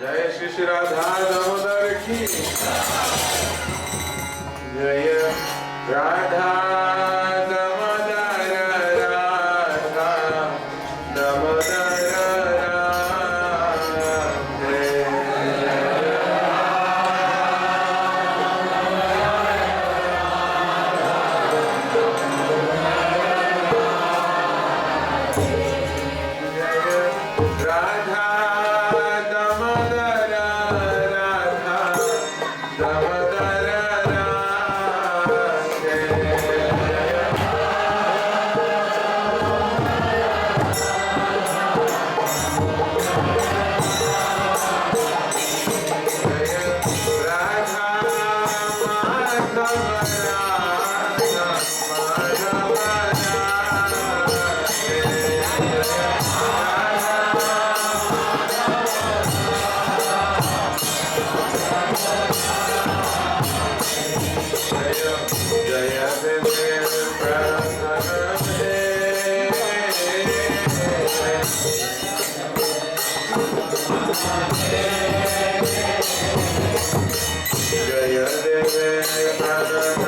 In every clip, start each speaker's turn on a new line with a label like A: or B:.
A: जय श्री श्री राधा दामोदर की जय Radha Damodar Radha Damodar Radha Jaya Deve Pradhan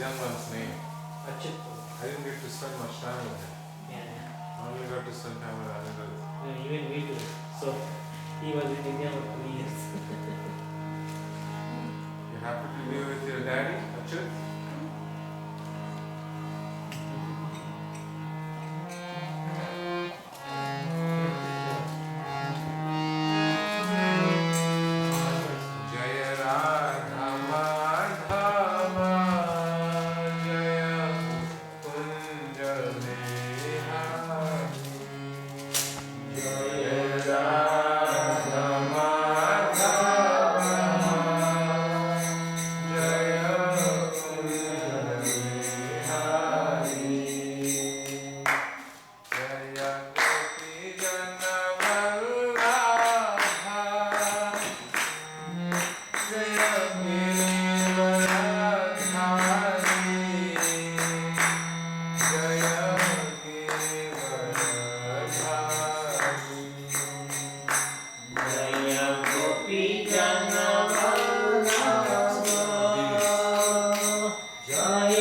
A: young one's name.
B: Achyut.
A: I didn't get to spend much time with him.
B: Yeah.
A: I only got to spend time with Anand.
B: Even we too. So he was in India for 2 years.
A: You happy to be with your daddy, Achyut? Jaya Radha Madhava Jaya Kunja Vihari Jaya Radha Madhava Jaya Kunja Vihari Jaya Gopi Jana Vallabha Jaya Giridharadhari Jaya Giridharadhari
B: Jaya Gopi Jana Vallabha Jaya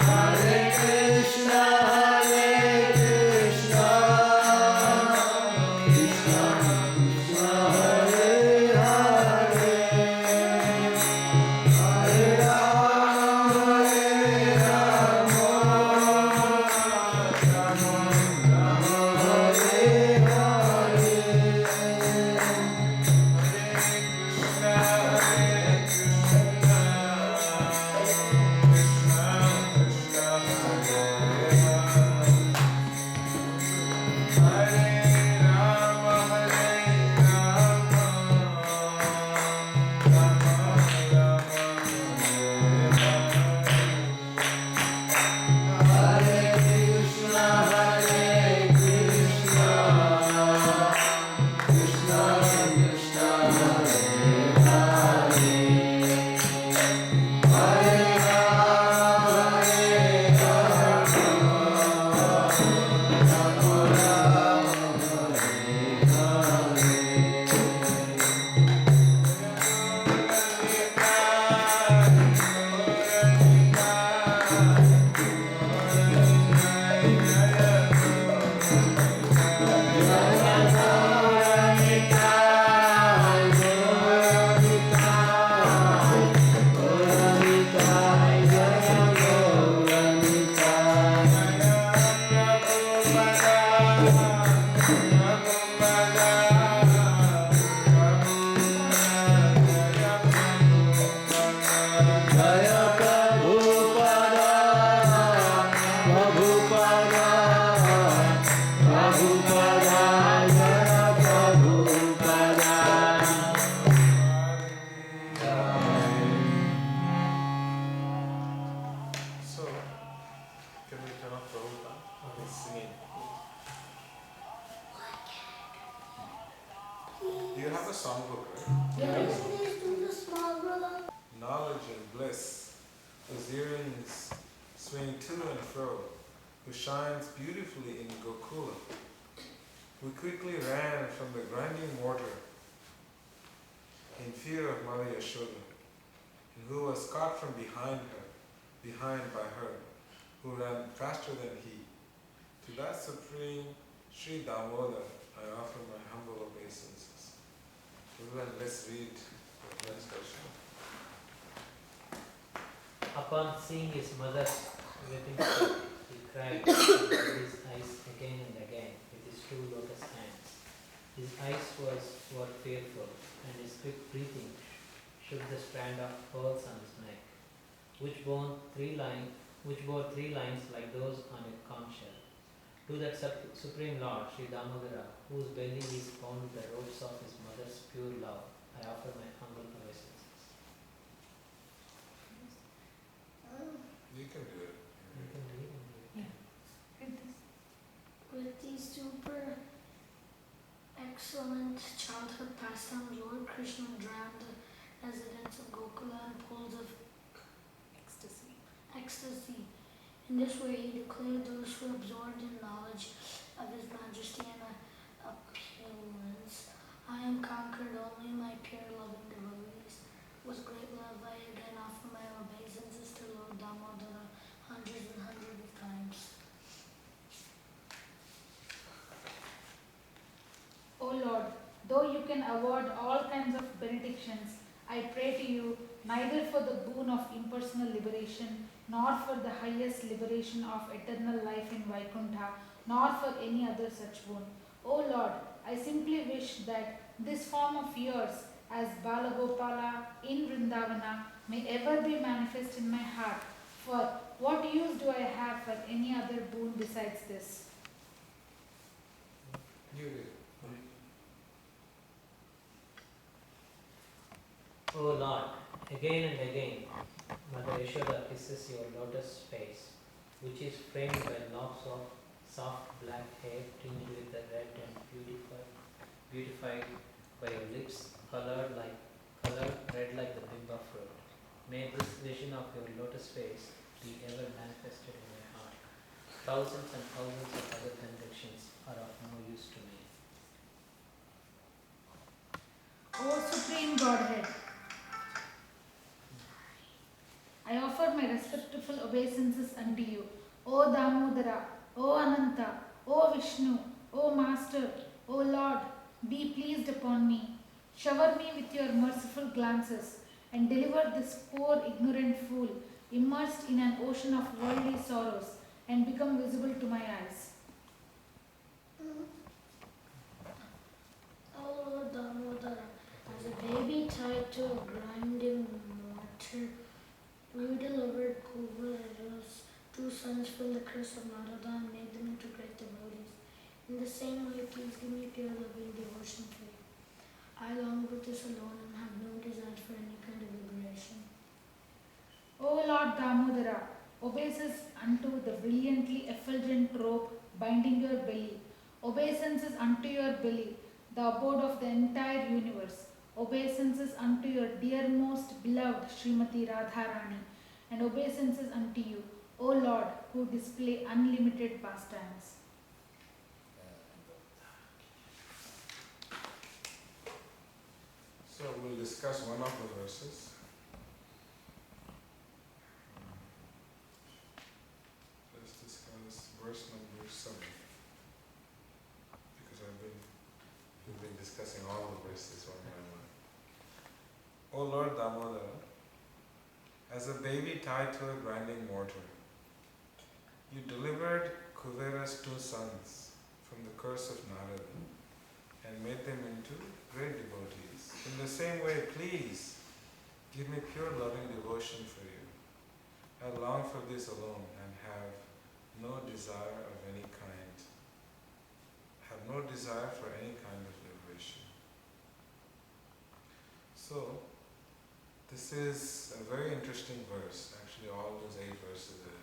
A: Hare Krishna Hare Krishna Krishna Hare Hare Hare Rama Hare Rama Hare
B: Krishna Hare Krishna Krishna Krishna Hare Hare Hare Rama Hare Rama Rama Rama Hare Hare Krishna Hare Krishna Krishna Krishna Hare Hare Hare Rama Hare Rama Rama Rama Hare Jaya Prabhupada, Prabhupada, Prabhupada, Jaya Prabhupada.
A: So, can we turn off Prabhupada? He's singing. You have a songbook, right?
C: Yes, please do the small brother.
A: Knowledge and bliss, whose earrings swing to and fro, who shines beautifully in Gokula, who quickly ran from the grinding water in fear of Mother Yashoda, and who was caught from behind by her, who ran faster than he. To that supreme Sri Damodar, I offer my humble obeisances. Everyone, let's read the next question.
B: Upon seeing his mother's wedding state, he cried with his eyes again and again with his two lotus hands. His eyes were fearful, and his quick breathing shook the strand of pearls on his neck, which bore three lines like those on a conch shell. To that Supreme Lord, Sri Damodara, whose belly is bound with the ropes of his mother's pure love, I offer my humble obeisances.
A: You can do it.
B: You can read and you can.
C: With these super excellent childhood pastimes, Lord Krishna drowned the residents of Gokula in pools of ecstasy. In this way, he declared those who absorbed in knowledge of his majesty and opulence. I am conquered, only my pure loving devotees. With great love, I again offer my obeisances to Lord Damodar hundreds and hundreds of times.
D: O Lord, though you can award all kinds of benedictions, I pray to you neither for the boon of impersonal liberation, nor for the highest liberation of eternal life in Vaikuntha, nor for any other such boon. O Lord, I simply wish that this form of yours as Balagopala in Vrindavana may ever be manifest in my heart. For what use do I have for any other boon besides this?
A: You do.
B: O Lord, again and again, Mother Yashoda kisses your lotus face, which is framed by locks of soft black hair tinged with the red and beautified by your lips, colored red like the bimba fruit. May this vision of your lotus face be ever manifested in my heart. Thousands and thousands of other benedictions are of no use to me.
D: O Supreme Godhead, I offer my respectful obeisances unto you, O Damodara, O Ananta, O Vishnu, O Master, O Lord, be pleased upon me. Shower me with your merciful glances and deliver this poor ignorant fool immersed in an ocean of worldly sorrows and become visible to my eyes.
C: O Lord Damodara, as a baby tied to a grinding mortar, you delivered Kuvara's two sons from the curse of Narada and made them into great devotees. In the same way, please give me pure loving devotion for you. I long for this alone and have no desire for any kind of liberation.
D: O Lord Damodara, obeisance unto the brilliantly effulgent robe binding your belly. Obeisances unto your belly, the abode of the entire universe. Obeisances unto your dearmost beloved Srimati Radharani, and obeisances unto you, O Lord, who display unlimited pastimes.
A: So we'll discuss one of the verses. Let's discuss verse number 7. Because we've been discussing all the verses one by one. O Lord Damodar, as a baby tied to a grinding mortar, you delivered Kuvera's two sons from the curse of Narada and made them into great devotees. In the same way, please give me pure loving devotion for you. I long for this alone and have no desire of any kind. Have no desire for any kind of liberation. So, this is a very interesting verse. Actually, all those 8 verses are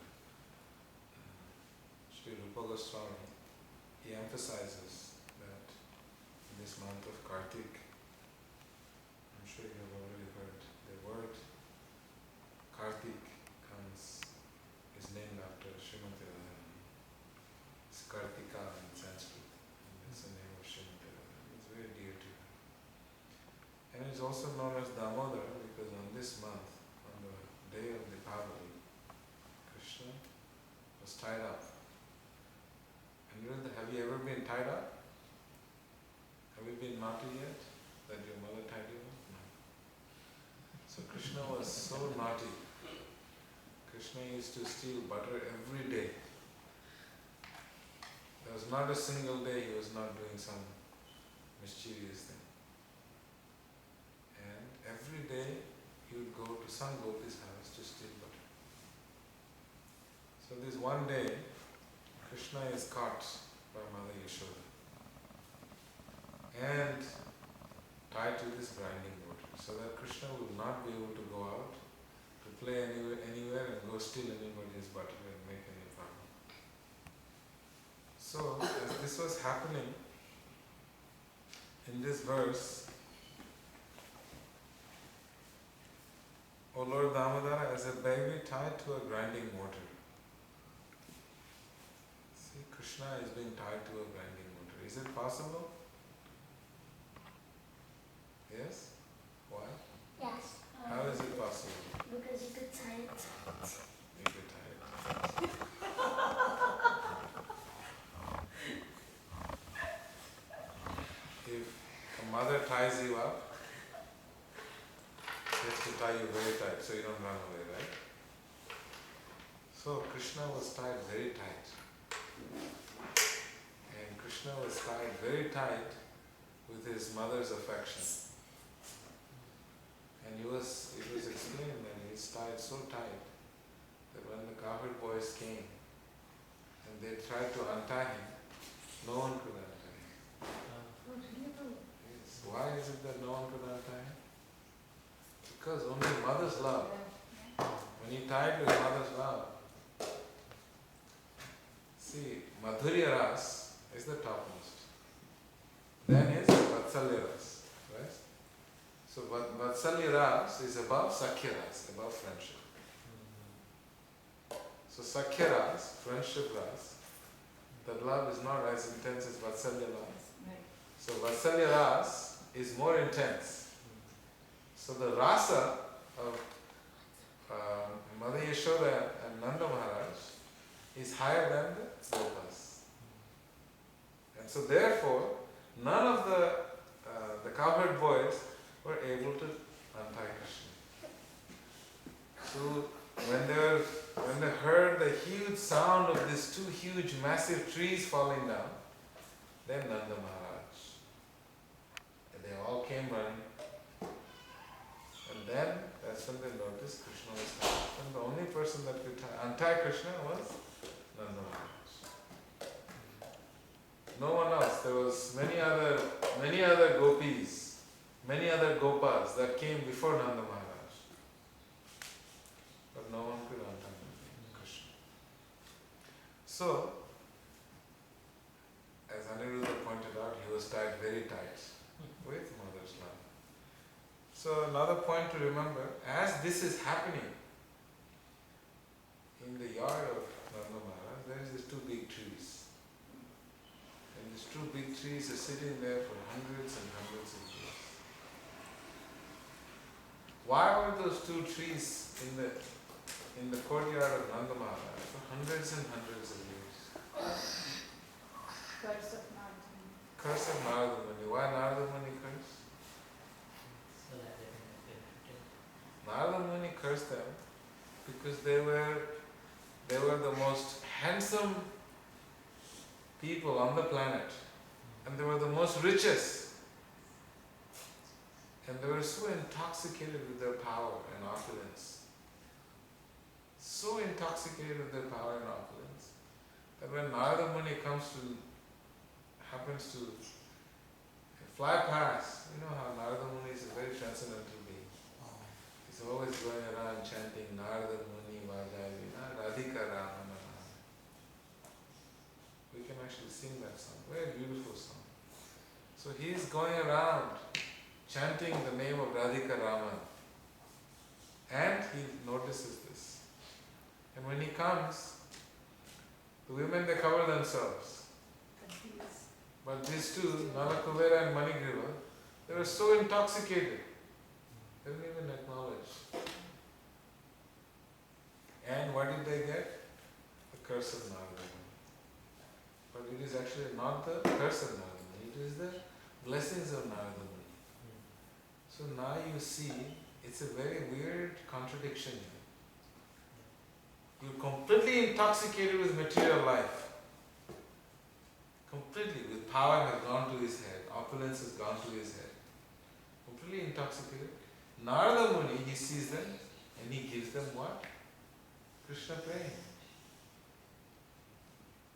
A: Sri Rupa Goswami, he emphasizes that in this month of Kartik, I'm sure you have already heard the word Kartik is named after Srimati Radharani. It's Kartika in Sanskrit, and it's the name of Srimati Radharani. It's very dear to her. And it's also known as Damodar because on this month, on the day of Deepavali, Krishna was tied up. Have you ever been tied up? Have you been naughty yet? That your mother tied you up? No. So Krishna was so naughty. Krishna used to steal butter every day. There was not a single day he was not doing some mischievous thing. And every day he would go to some gopis' house to steal butter. So this one day, Krishna is caught by Mother Yashoda and tied to this grinding mortar. so that Krishna will not be able to go out to play anywhere and go steal anybody's butter and make any problem. So, as this was happening, in this verse, O Lord Damodar, as a baby tied to a grinding mortar. See, Krishna is being tied to a grinding mortar. Is it possible? Yes? Why?
C: Yes.
A: How is it possible?
C: Because you could tie it.
A: You get tired. If a mother ties you up, she has to tie you very tight so you don't run away, right? So Krishna was tied very tight. And Krishna was tied very tight with his mother's affection. And it was explained that he is tied so tight that when the cowherd boys came and they tried to untie him, no one could untie him. Yes. Why is it that no one could untie him? Because only mother's love. When he tied with mother's love, see, Madhurya Ras is the topmost. Then is Vatsalya Ras, right? So Vatsalya Ras is above Sakhya Ras, above friendship. So Sakhya Ras, friendship Ras, that love is not as intense as Vatsalya Ras. So Vatsalya Ras is more intense. So the rasa of Mother Yashoda and Nanda Maharaj is higher than the Gopas. And so therefore, none of the cowherd boys were able to untie Krishna. So when they heard the huge sound of these two huge massive trees falling down, then Nanda Maharaj, and they all came running. And then that's when they noticed Krishna was tied. And the only person that could untie Krishna was Nanda Maharaj. No one else. There was many other gopis, many other gopas that came before Nanda Maharaj. But no one could untie Krishna. So, as Aniruddha pointed out, he was tied very tight with mother's love. So another point to remember, as this is happening, in the yard of Nanda Maharaj, there is these two big trees. And these two big trees are sitting there for hundreds and hundreds of years. Why were those two trees in the courtyard of Nanda Maharaj for hundreds and hundreds of years?
D: Curse of Narada.
A: Curse of Narada Muni. Why Narada Muni curse?
B: So that they can benefit.
A: Narada Muni cursed them because they were the most handsome people on the planet, and they were the most richest, and they were so intoxicated with their power and opulence, so intoxicated with their power and opulence, that when Narada Muni happens to fly past, you know how Narada Muni is a very transcendental being. He's always going around chanting Narada Muni Vajayavina Radhika Ramana. We can actually sing that song, very beautiful song. So he is going around chanting the name of Radhika Raman, and he notices this. And when he comes, the women, they cover themselves. But these two, Nalakuvera and Manigriva, they were so intoxicated, they didn't even acknowledge. And what did they get? The curse of Narada Muni. But it is actually not the curse of Narada Muni, it is the blessings of Narada Muni. So now you see, it's a very weird contradiction here. You're completely intoxicated with material life. Completely, with power has gone to his head, opulence has gone to his head. Completely intoxicated. Narada Muni, he sees them and he gives them what? Krishna praying.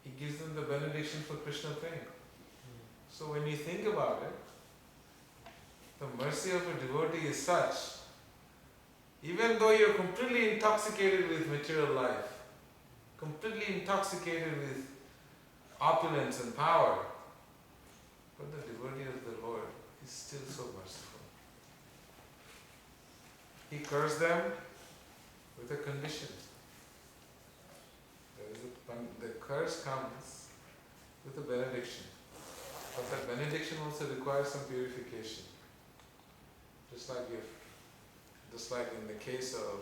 A: He gives them the benediction for Krishna praying. So when you think about it, The mercy of a devotee is such, even though you're completely intoxicated with material life, completely intoxicated with opulence and power, but the devotee of the Lord is still so merciful. He cursed them with a condition. The curse comes with a benediction. But that benediction also requires some purification. Just like in the case of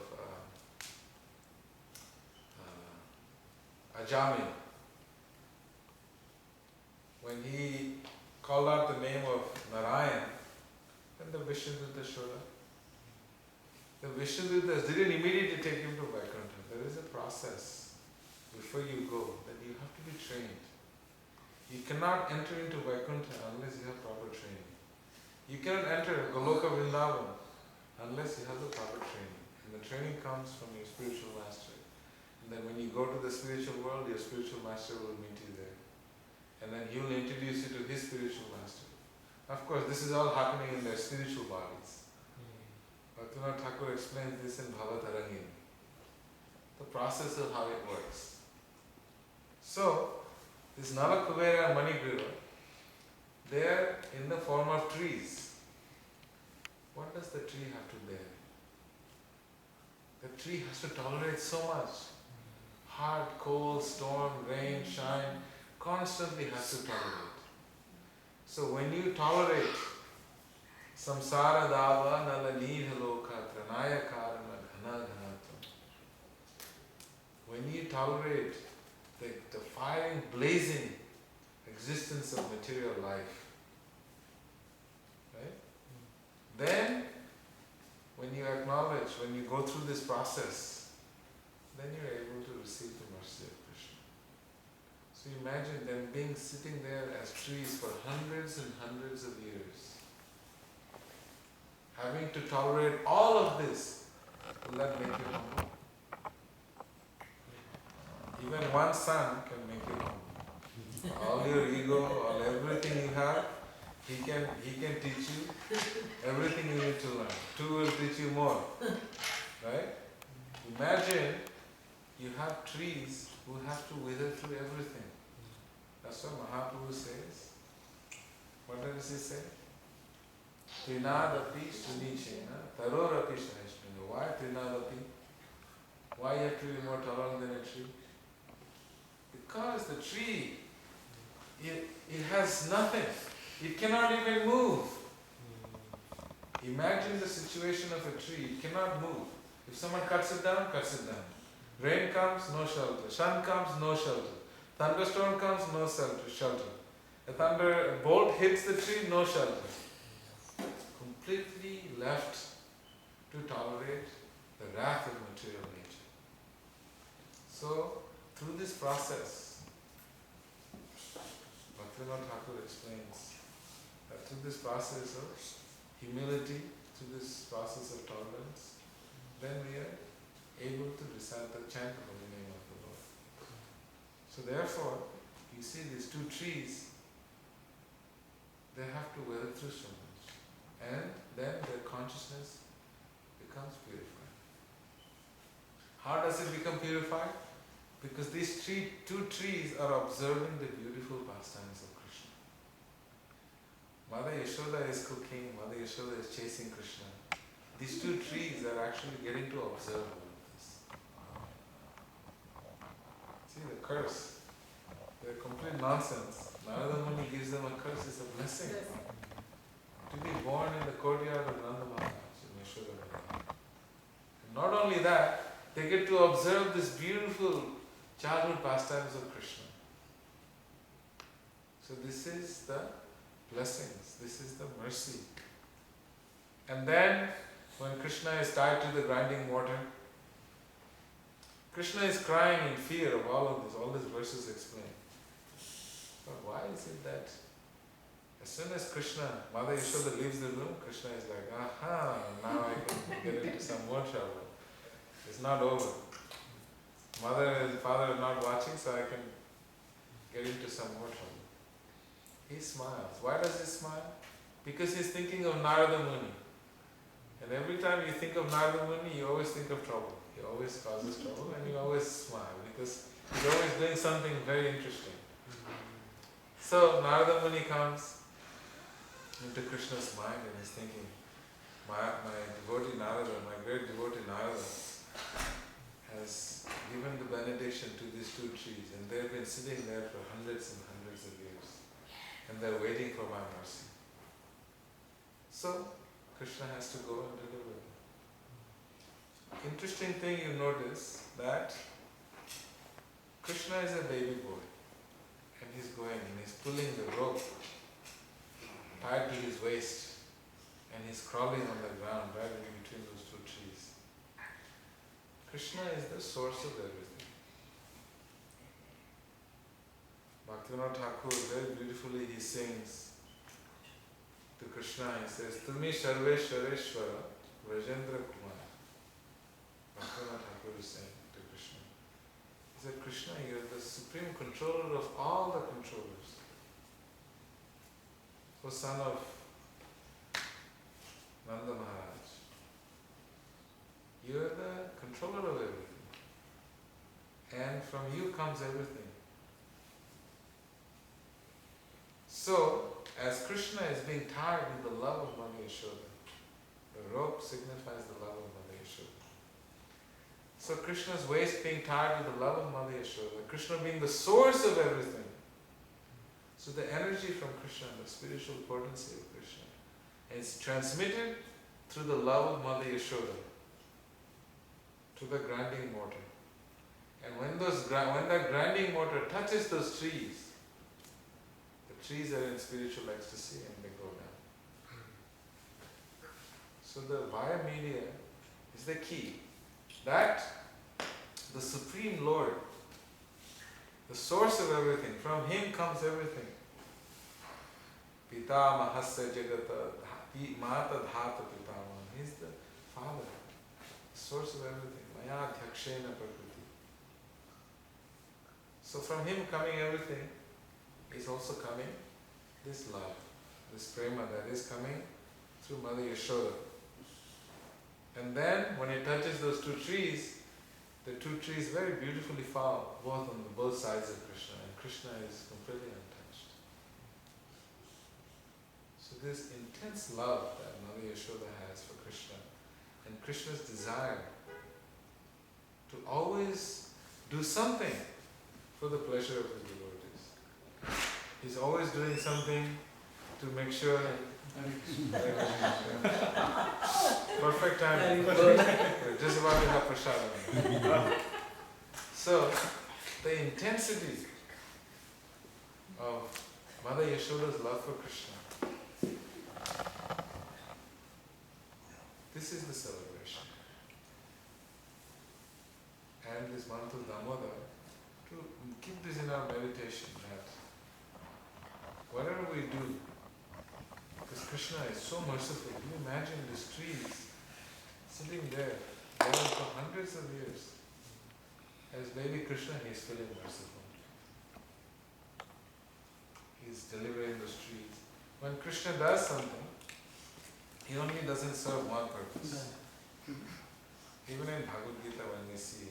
A: Ajami, when he called out the name of Narayan, then the Vishnuduta showed up. The Vishnudutas didn't immediately take him to Vaikuntha. There is a process before you go that you have to be trained. You cannot enter into Vaikuntha unless you have proper training. You cannot enter Goloka Vrindavan unless you have the proper training. And the training comes from your spiritual master. And then when you go to the spiritual world, your spiritual master will meet you there. And then he will introduce you to his spiritual master. Of course, this is all happening in their spiritual bodies. Bhaktivinoda Thakur explains this in Bhavatarangini. The process of how it works. So, this Nala, Kubera and Manigriva, they are in the form of trees. What does the tree have to bear? The tree has to tolerate so much. Hard, cold, storm, rain, shine, constantly has to tolerate. So when you tolerate samsara dava nala needha loka tranaya karana ghana ghanatam, when you tolerate the firing, blazing existence of material life, right? Then, when you acknowledge, when you go through this process, then you're able to receive the mercy of Krishna. So imagine them being sitting there as trees for hundreds and hundreds of years, having to tolerate all of this. Will that make you humble? Even one son can make you humble. All your ego, all everything you have, he can teach you everything you need to learn. Two will teach you more. Right? Imagine you have trees who have to wither through everything. That's what Mahaprabhu says. What does he say? Trinadapi sunichena tarorapi sahishmena. Why Trinadapi? Why you have to be more tolerant than a tree? Because the tree, it has nothing. It cannot even move. Imagine the situation of a tree. It cannot move. If someone cuts it down, cuts it down. Rain comes, no shelter. Sun comes, no shelter. Thunderstorm comes, no shelter. A thunderbolt hits the tree, no shelter. Completely left to tolerate the wrath of material nature. So, through this process, Bhaktivinoda Thakur explains that through this process of humility, through this process of tolerance, then we are able to recite the chant of the name of the Lord. So therefore, you see these two trees, they have to weather through so much. And then their consciousness becomes purified. How does it become purified? Because these two trees are observing the beautiful pastimes of Krishna. Mother Yashoda is cooking, Mother Yashoda is chasing Krishna. These two trees are actually getting to observe all of this. See the curse. They're complete nonsense. Narada Muni gives them a curse, it's a blessing. To be born in the courtyard of Nanda Maharaj in Yashoda. Not only that, they get to observe this beautiful childhood pastimes of Krishna. So this is the blessings, this is the mercy. And then, when Krishna is tied to the grinding mortar, Krishna is crying in fear of all these verses explain. But why is it that as soon as Krishna, Mother Yashoda leaves the room, Krishna is like, aha, now I can get into some more trouble. It's not over. Mother and father are not watching, so I can get into some more trouble. He smiles. Why does he smile? Because he's thinking of Narada Muni. And every time you think of Narada Muni, you always think of trouble. He always causes trouble and you always smile because he's always doing something very interesting. So Narada Muni comes into Krishna's mind and he's thinking, my devotee Narada, my great devotee Narada has given the benediction to these two trees and they've been sitting there for hundreds and hundreds of years and they're waiting for my mercy. So Krishna has to go and deliver them. Interesting thing you notice that Krishna is a baby boy and he's going and he's pulling the rope tied to his waist and he's crawling on the ground right in between those two trees. Krishna is the source of everything. Bhaktivinoda Thakur very beautifully he sings to Krishna, he says, Tumi Sarveshwareshwara Rajendra Kumar. Bhaktivinoda Thakur is saying to Krishna. He said, Krishna, you are the supreme controller of all the controllers. O son of Nanda Maharaj, you are the controller of everything. And from you comes everything. So, as Krishna is being tied with the love of Mother Yashoda, the rope signifies the love of Mother Yashoda. So Krishna's waist being tied with the love of Mother Yashoda, Krishna being the source of everything. So the energy from Krishna, the spiritual potency of Krishna, is transmitted through the love of Mother Yashoda to the grinding mortar. And when that grinding mortar touches those trees, the trees are in spiritual ecstasy and they go down. So the via media is the key. That the Supreme Lord, the source of everything, from Him comes everything. Pita Mahasya Jagata Mata Dhata Pitama. He's the Father, the source of everything. Maya Dhakshena Prakriti. So from Him coming everything is also coming this love, this prema that is coming through Mother Yashoda. And then when it touches those two trees, the two trees very beautifully fall both on both sides of Krishna, and Krishna is completely untouched. So this intense love that Mother Yashoda has for Krishna, and Krishna's desire to always do something for the pleasure of the devotees. He's always doing something to make sure. Perfect time. We're just about to have prasadam. So, the intensity of Mother Yashoda's love for Krishna, this is the celebration. And this month of Damodar, to keep this in our meditation, that whatever we do, because Krishna is so merciful. Can you imagine these trees sitting there for hundreds of years? As baby Krishna, he is feeling merciful. He is delivering those trees. When Krishna does something, he only doesn't serve one purpose. Even in Bhagavad Gita, when we see,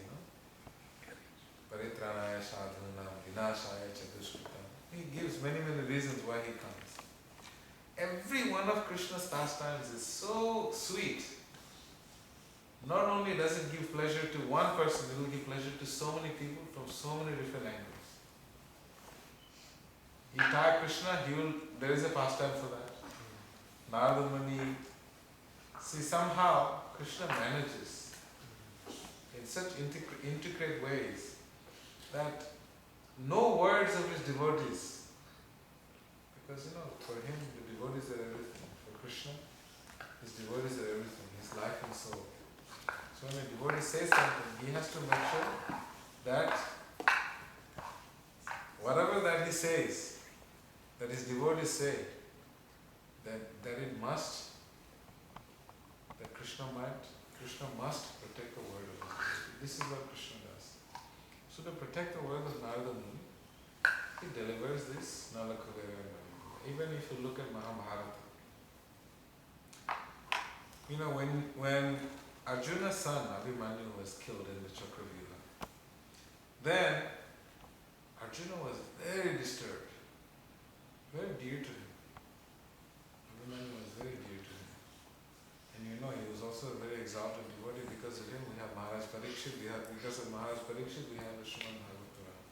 A: Paritranaya sadhunam vinashaya chatusritam, he gives many, many reasons why he comes. Every one of Krishna's pastimes is so sweet. Not only does it give pleasure to one person, it will give pleasure to so many people from so many different angles. You tie Krishna, there is a pastime for that. Narada Muni. See, somehow Krishna manages in such intricate ways that no words of his devotees, because for him the devotees are everything. For Krishna, his devotees are everything, his life and soul. So when a devotee says something, he has to make sure that whatever that he says, that his devotees say, that it must, that Krishna must protect the word of his devotee. This is what Krishna does. So to protect the word of Narada Muni, he delivers this Nalakuvera. Even if you look at Mahabharata, You know, when Arjuna's son Abhimanyu was killed in the Chakravyuha, then Arjuna was very disturbed, very dear to him. Abhimanyu was very dear to him. And you know, he was also a very exalted devotee. Because of him, we have Maharaj Parikshit. Because of Maharaj Parikshit, we have the Srimad Bhagavatam Purana.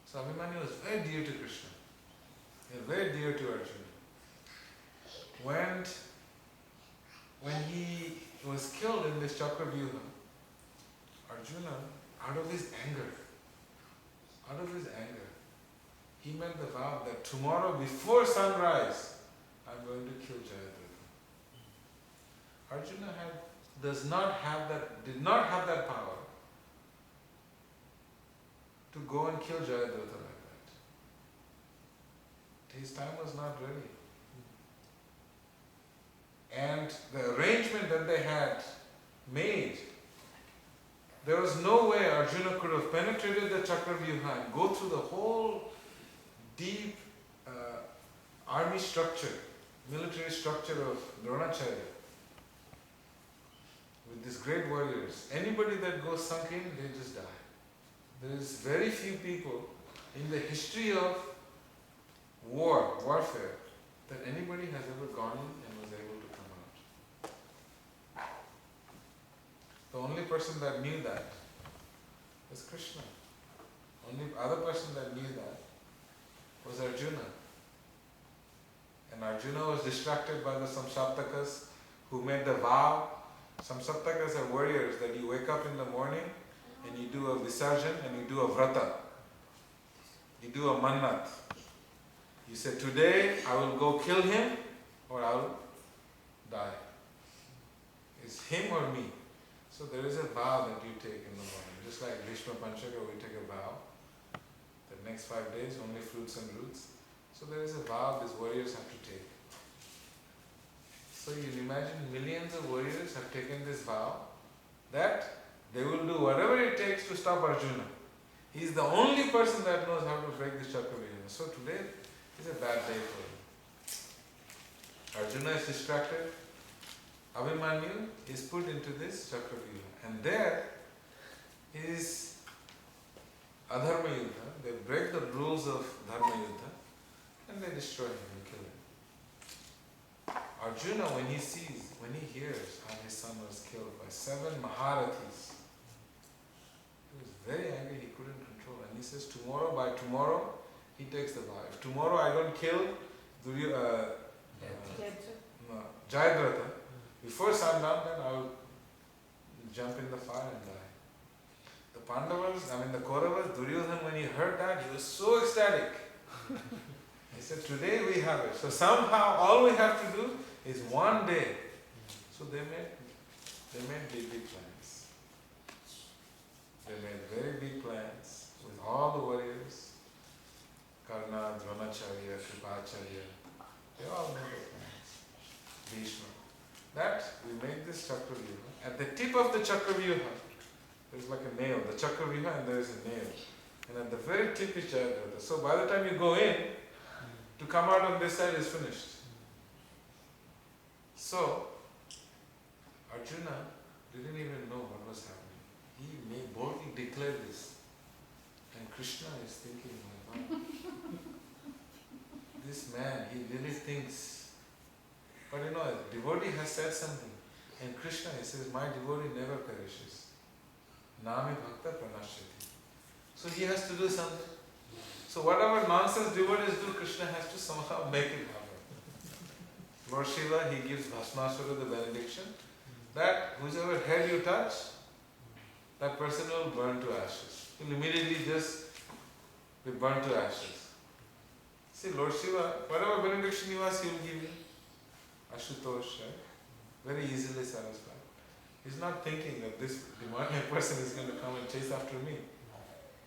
A: So Abhimanyu was very dear to Krishna. He was very dear to Arjuna. When he was killed in this Chakravyuha, Arjuna, out of his anger, he made the vow that tomorrow before sunrise, I'm going to kill Jayadratha. Arjuna did not have that power to go and kill Jayadratha like that. His time was not ready. And the arrangement that they had made, there was no way Arjuna could have penetrated the Chakravyuha and go through the whole deep army structure, military structure of Dronacharya with these great warriors. Anybody that goes sunk in, they just die. There is very few people in the history of warfare, that anybody has ever gone in and was able to come out. The only person that knew that was Krishna. Only other person that knew that was Arjuna. And Arjuna was distracted by the Samsaptakas who made the vow. Samsaptakas are warriors that you wake up in the morning and you do a visarjan and you do a vrata. You do a mannat. You say, today I will go kill him or I will die. It's him or me. So there is a vow that you take in the morning. Just like Bhishma Panchaka, we take a vow. The next 5 days, only fruits and roots. So there is a vow these warriors have to take. So you imagine millions of warriors have taken this vow that they will do whatever it takes to stop Arjuna. He is the only person that knows how to break this Chakravyuha. So today is a bad day for him. Arjuna is distracted. Abhimanyu is put into this Chakravyuha. And there is Adharma Yuddha. They break the rules of Dharma Yuddha and they destroy him and kill him. Arjuna, when he hears how his son was killed by 7 Maharathis, he was very angry, he couldn't control. And he says, by tomorrow, he takes the vow. If tomorrow I don't kill Jayadratha, before sundown, then I will jump in the fire and die. The Kauravas, Duryodhana, when he heard that, he was so ecstatic. He said, today we have it. So somehow all we have to do is one day. So they made big plans. They made very big plans with all the warriors. Karna, Dronacharya, Kripacharya, they all made the plans. Bhishma. That we make this Chakravyuha. At the tip of the Chakravyuha, there's like a nail. The Chakravyuha and there is a nail. And at the very tip is Jayadratha. So by the time you go in, to come out on this side is finished. So, Arjuna didn't even know what was happening. He may boldly declare this. And Krishna is thinking, my God, this man, he really thinks. But you know, a devotee has said something. And Krishna, he says, my devotee never perishes. Nami bhakta pranashyati. So he has to do something. So whatever nonsense devotees do, Krishna has to somehow make it happen. Lord Shiva, he gives Bhasmasura the benediction that whichever head you touch, that person will burn to ashes. He'll immediately just be burnt to ashes. See, Lord Shiva, whatever benediction you ask, he will give you. Ashutosh, right? Very easily satisfied. He's not thinking that this demoniac person is going to come and chase after me.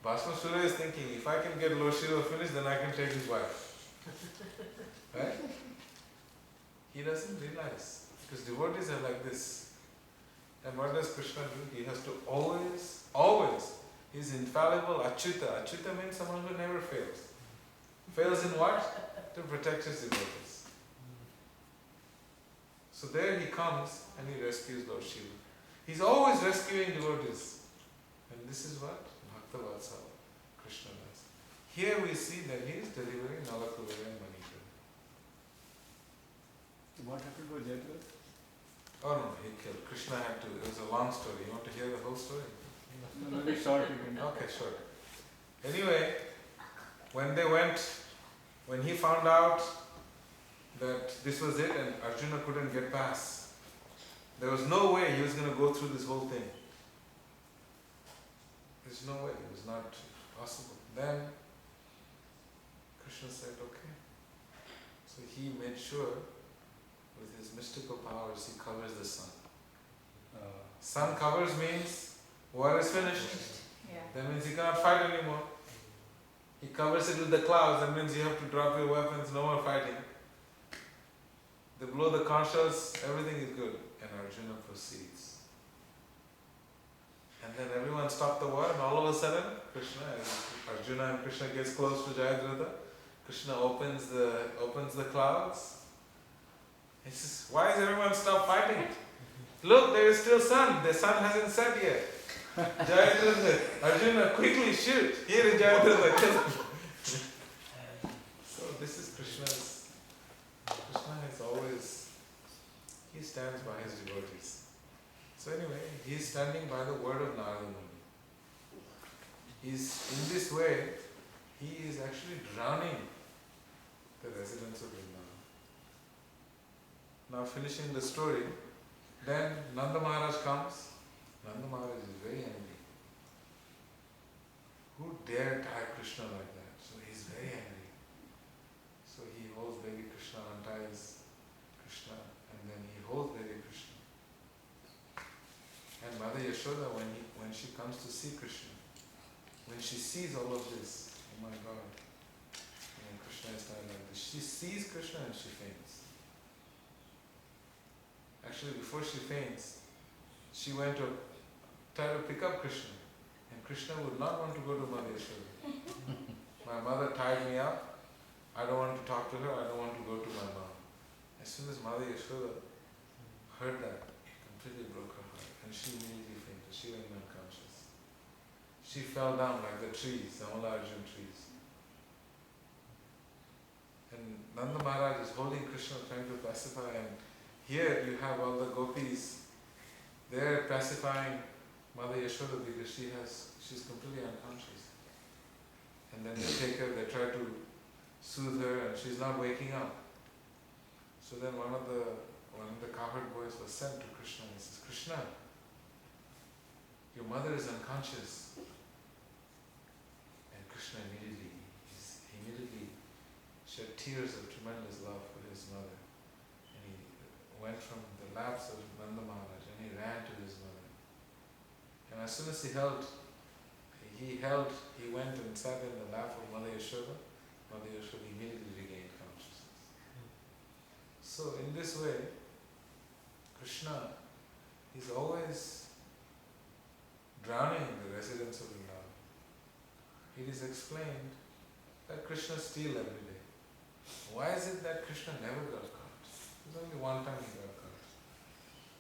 A: Bhasmasura is thinking, if I can get Lord Shiva finished, then I can take his wife. Right? He doesn't realize. Because devotees are like this. And what does Krishna do? He has to always, he's infallible, Achyuta. Achyuta means someone who never fails. Fails in what? To protect his devotees. So there he comes and he rescues Lord Shiva. He's always rescuing devotees. And this is what Bhakta Vatsala Krishna does. Here we see that he is delivering Nalakuvara and Manika.
E: What happened to Jayadratha?
A: Oh no, he killed. Krishna had to, it was a long story. You want to hear the whole story?
E: No, very short again.
A: Okay, sure. Anyway, when he found out that this was it and Arjuna couldn't get past, there was no way he was going to go through this whole thing. There's no way, it was not possible. Then Krishna said, okay. So he made sure with his mystical powers he covers the sun. Sun covers means war is finished.
D: Yeah.
A: That means you cannot fight anymore. He covers it with the clouds, that means you have to drop your weapons, no more fighting. They blow the conch shells, everything is good. And Arjuna proceeds. And then everyone stopped the war and all of a sudden, Arjuna and Krishna gets close to Jayadratha. Krishna opens the clouds. He says, why is everyone stopped fighting? Look, there is still sun. The sun hasn't set yet. Jayadratha, Arjuna, quickly shoot. Here is Jayadratha, kill him. So this is Krishna's. Krishna is always, he stands by his devotees. So anyway, he is standing by the word of Narada Muni. He's, in this way, he is actually drowning the residents of Vrindavan. Now finishing the story, then Nanda Maharaj comes. Nanda Maharaj is very angry. Who dare tie Krishna like that? So he's very angry. So he holds baby Krishna, unties Krishna, and then he holds baby Krishna. And Mother Yashoda, when she comes to see Krishna, when she sees all of this, oh my God, and Krishna is tied like this, she sees Krishna and she faints. Actually, before she faints, she went to try to pick up Krishna, and Krishna would not want to go to Mother Yashoda. My mother tied me up. I don't want to talk to her. I don't want to go to my mom. As soon as Mother Yashoda heard that, it completely broke her heart, and she immediately fainted. She went unconscious. She fell down like the trees, the Amala-Arjun trees. And Nanda Maharaj is holding Krishna, trying to pacify, and here you have all the gopis. They're pacifying Mother Yashoda because she's completely unconscious. And then they take her, they try to soothe her, and she's not waking up. So then one of the cowherd boys was sent to Krishna and he says, Krishna, your mother is unconscious. And Krishna immediately shed tears of tremendous love for his mother. And he went from the laps of Nanda Maharaj and he ran to his mother. And as soon as he went and sat in the lap of Mother Yashoda. Mother Yashoda immediately regained consciousness. So in this way, Krishna is always drowning the residents of Vrindavan. It is explained that Krishna steals every day. Why is it that Krishna never got caught? There's only one time he got caught.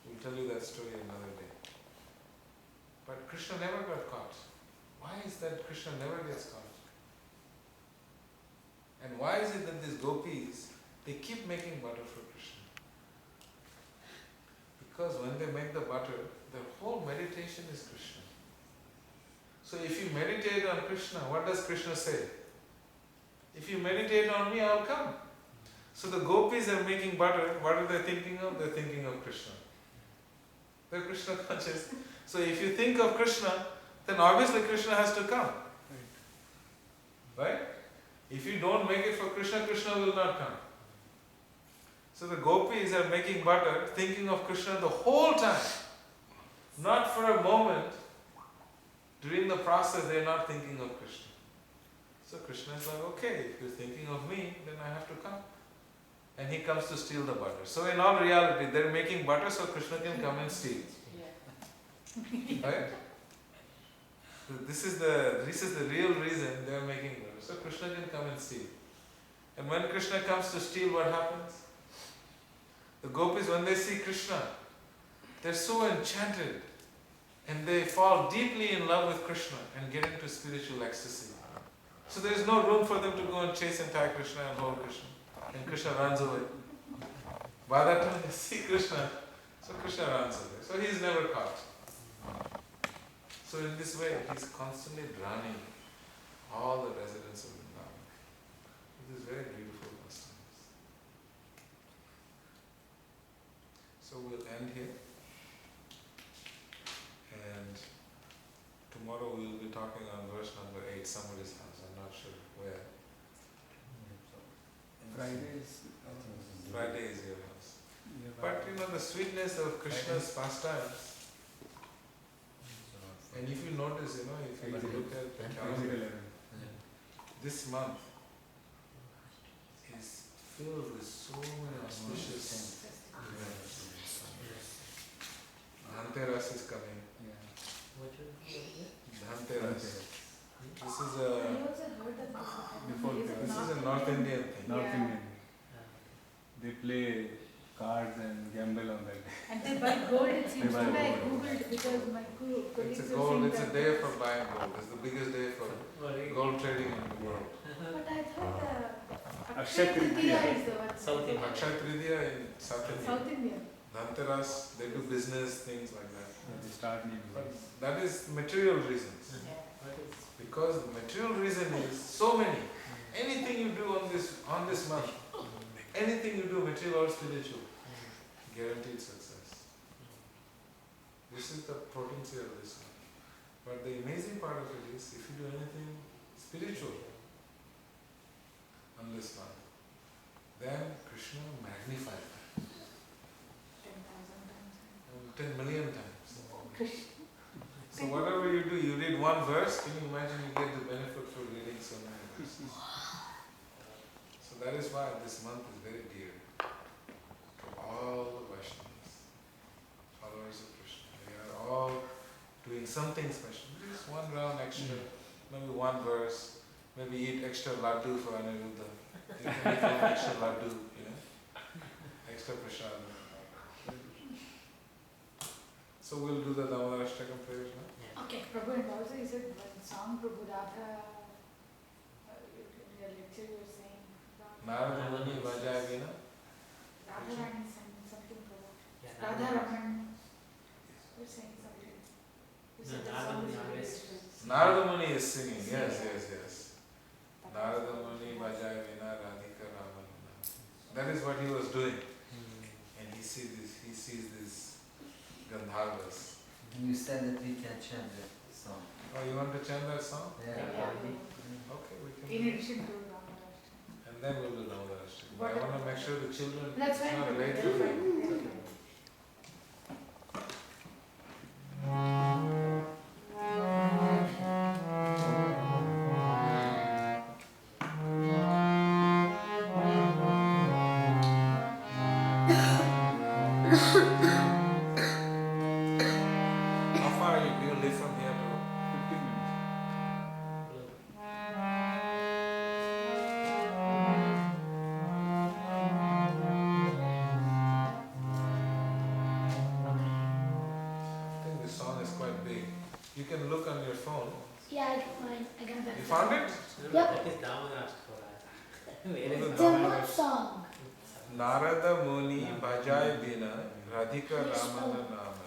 A: We'll tell you that story another day. But Krishna never got caught. Why is that Krishna never gets caught? And why is it that these gopis, they keep making butter for Krishna? Because when they make the butter, their whole meditation is Krishna. So if you meditate on Krishna, what does Krishna say? If you meditate on me, I'll come. So the gopis are making butter. What are they thinking of? They're thinking of Krishna. They're Krishna conscious. So if you think of Krishna, then obviously Krishna has to come. Right? If you don't make it for Krishna, Krishna will not come. So the gopis are making butter, thinking of Krishna the whole time. Not for a moment. During the process, they are not thinking of Krishna. So Krishna is like, okay, if you're thinking of me, then I have to come. And he comes to steal the butter. So in all reality, they're making butter so Krishna can come and steal. Right? So this is the real reason they are making butter. So Krishna can come and steal. And when Krishna comes to steal, what happens? The gopis, when they see Krishna, they're so enchanted and they fall deeply in love with Krishna and get into spiritual ecstasy. So there is no room for them to go and chase and tie Krishna and hold Krishna. And Krishna runs away. By that time they see Krishna, so Krishna runs away. So he is never caught. So in this way, he is constantly drowning all the residents of Vrindavan. It is very beautiful customs. So we'll end here. And tomorrow we will be talking on verse number 8, somebody's house. I'm not sure where.
E: Friday is
A: Friday is your house. But you know the sweetness of Krishna's pastimes. And if you notice, you know, if you look at the calendar, this month is filled with so many auspicious events. Dhanteras is coming.
B: What should we do?
A: Dhanteras. This is
D: I
A: a
D: also heard of
E: Before
D: this.
A: this is a North Indian thing.
E: North
D: Yeah.
E: Indian. They play cards and gamble on that day.
D: And they buy gold, it seems
E: They
D: to
E: buy
D: me. I
E: gold.
D: googled because my colleagues
A: It's a
D: were
A: gold.
D: saying
A: It's a
D: that.
A: day for buying gold. It's the biggest day for gold trading in the world.
D: But I thought
E: Akshay
D: Akshay
E: Tritiya.
D: Tritiya is the one.
B: South India.
A: Akshay Tritiya in South India.
D: South India.
A: Dhanteras, they do business, things like that.
E: They start new
A: But
E: business.
A: that is material reasons.
B: What is
A: Because the material reason is so many. Anything you do on this month, anything you do, material or spiritual, guaranteed success. This is the potency of this one. But the amazing part of it is, if you do anything spiritual on this month, then Krishna magnifies that
D: 10,000 times.
A: 10 million times. So whatever you do, you read one verse, can you imagine you get the benefit for reading so many verses? So that is why this month is very dear to all the Vaishnavas, followers of Krishna. They are all doing something special. Just one round extra, maybe one verse, maybe eat extra laddu for Aniruddha. You can eat an extra laddu, you know, extra prasad. So we'll do the Damodar Ashtakam prayers now.
C: Okay.
D: Prabhu, and also you said one song, Prabhu Radha, in your lecture you were saying,
A: Narada Muni Vajaya Vina.
D: Radha Rani sang something, Prabhu.
B: Yeah,
D: Radha
B: Narayan.
D: Raman, you were saying something. You said
B: No,
D: that
B: Narada
D: song
B: Muni
D: is very
B: always-
D: different.
A: Narada Muni is singing, yes. Narada Muni Vajaya Vina Radhika Ramanuna. That is what he was doing. And he sees this Gandharvas.
F: You said that we can chant that song.
A: Oh, you want to chant that song?
F: Yeah.
A: Okay, we can.
D: In
A: do it.
D: addition to Ramana.
A: And then we'll do Damodar Ashtakam. But I
D: What-
A: want to make sure the children,
D: That's
A: it's
D: fine,
A: not
D: Prabhu,
A: late
D: that's
A: for them.
D: fine, that's fine.
A: How far are you? Do you live from here, bro?
E: 15 minutes.
A: I think this song is quite big. You can look on your phone.
C: Yeah, I got mine. I got that.
A: You found it?
C: Yep.
B: That is Damodar Ashtakam. Where is
C: It's a what song?
A: Narada Muni Bhajai Bina Radhika Ramana Nama.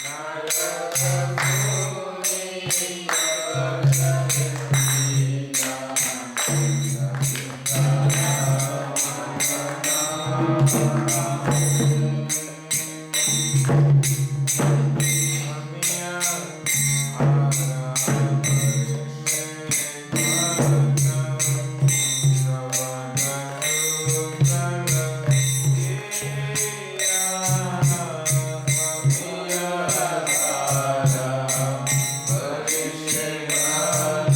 A: Narada Muni Krishna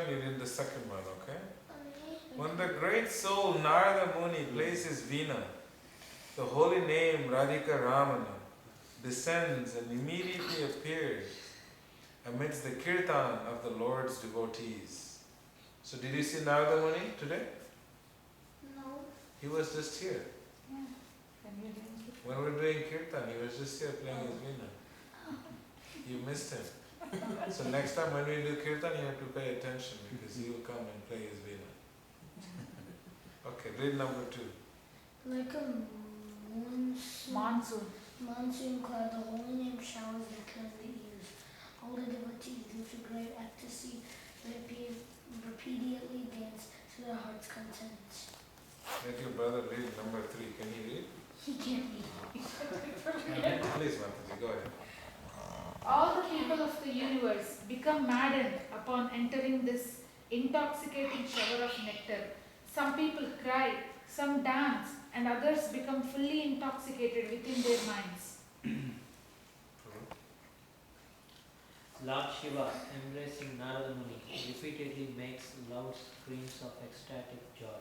A: one, you did the second one, okay? When the great soul Narada Muni plays his veena, the holy name Radhika Ramana descends and immediately appears amidst the kirtan of the Lord's devotees. So did you see Narada Muni today?
C: No.
A: He was just here.
D: Yeah. Can you hear me?
A: When we were doing kirtan, he was just here playing his veena. You missed him. So next time when we do kirtan, you have to pay attention because he will come and play his veena. Okay, read number 2.
C: Like a monsoon cloud, the holy name showers the cleanly ears. All the devotees live to great ecstasy, repeatedly dance to their heart's content.
A: Let your brother read number 3. Can you read?
C: He can't read.
A: Please, Mataji, go ahead.
D: All the people of the universe become maddened upon entering this intoxicating shower of nectar. Some people cry, some dance, and others become fully intoxicated within their minds.
B: Lord Shiva, embracing Narada Muni, repeatedly makes loud screams of ecstatic joy.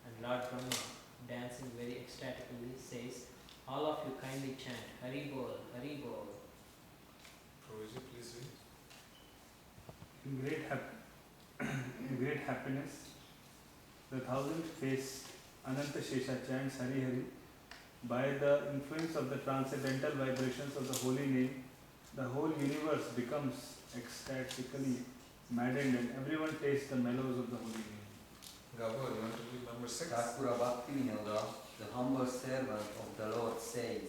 B: And Lord Brahma, dancing very ecstatically, says, all of you kindly chant, Hari Bol, Hari Bol.
A: Prabhuji, please read.
E: In great happiness, the thousand-faced Ananta Shesha chants Hari Hari. By the influence of the transcendental vibrations of the holy name, the whole universe becomes ecstatically maddened and everyone tastes the mellows of the holy name.
A: Gabo, you want to read number 6?
F: Thakura Bhaktivinoda, the humble servant of the Lord, says,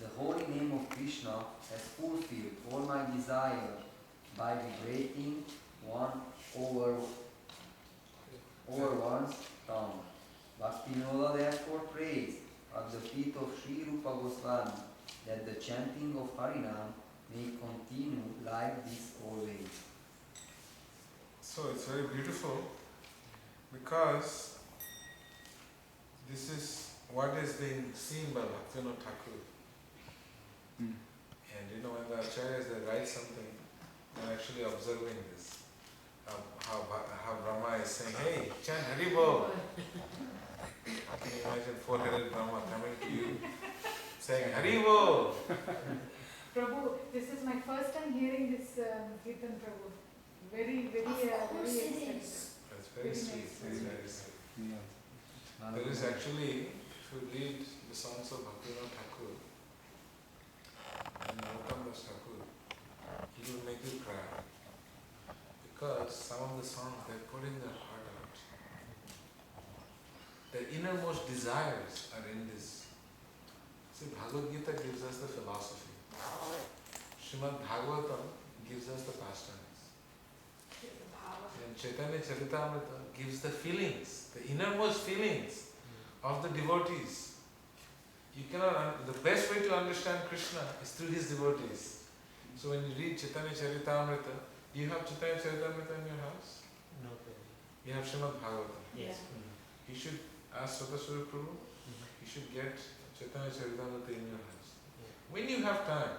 F: the holy name of Krishna has fulfilled all my desire by vibrating one over one's tongue. Bhaktivinoda therefore prays at the feet of Sri Rupa Goswami that the chanting of Harinam may continue like this always.
A: So it's very beautiful because this is what is being seen by Bhaktivinoda Thakur.
E: Hmm.
A: And when the acharyas they write something, they're actually observing this. How Brahma is saying, hey, chant Hari Bol. Can you imagine 4-headed Brahma coming to you saying Hari Bol?
D: Prabhu, this is my first time hearing this Kirtan, Prabhu. Very exciting.
A: That's very sweet. It's very sweet.
E: Yeah.
A: There is actually, if you read the songs of Bhaktivinoda Thakur and Narottam Das Thakur, he will make you cry. Because some of the songs, they're putting their heart out. Their innermost desires are in this. See, Bhagavad Gita gives us the philosophy. Srimad Bhagavatam gives us the pastimes. And Chaitanya Charitamrita gives the feelings, the innermost feelings of the devotees. You cannot, the best way to understand Krishna is through his devotees. So when you read Chaitanya Charitamrita, do you have Chaitanya Charitamrita in your house?
B: No problem.
A: You have Srimad Bhagavatam.
B: Yes.
A: You should ask Sataswara Prabhu, you should get Chaitanya Charitamrita in your house. When you have time,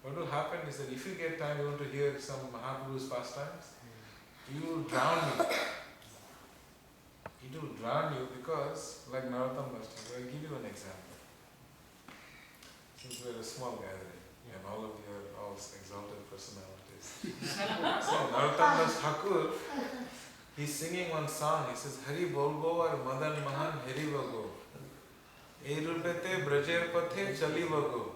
A: what will happen is that if you get time, you want to hear some Mahaprabhu's pastimes, you will drown you. It will drown you because, like Narottam Das Thakur, I'll give you an example. Since we're a small gathering, and all of you are all exalted personalities. So Narottam Das Thakur, he's singing one song, he says, Hari Bolgo or Madan Mahan Hari Vago. E rupete brajer pathe chali vago.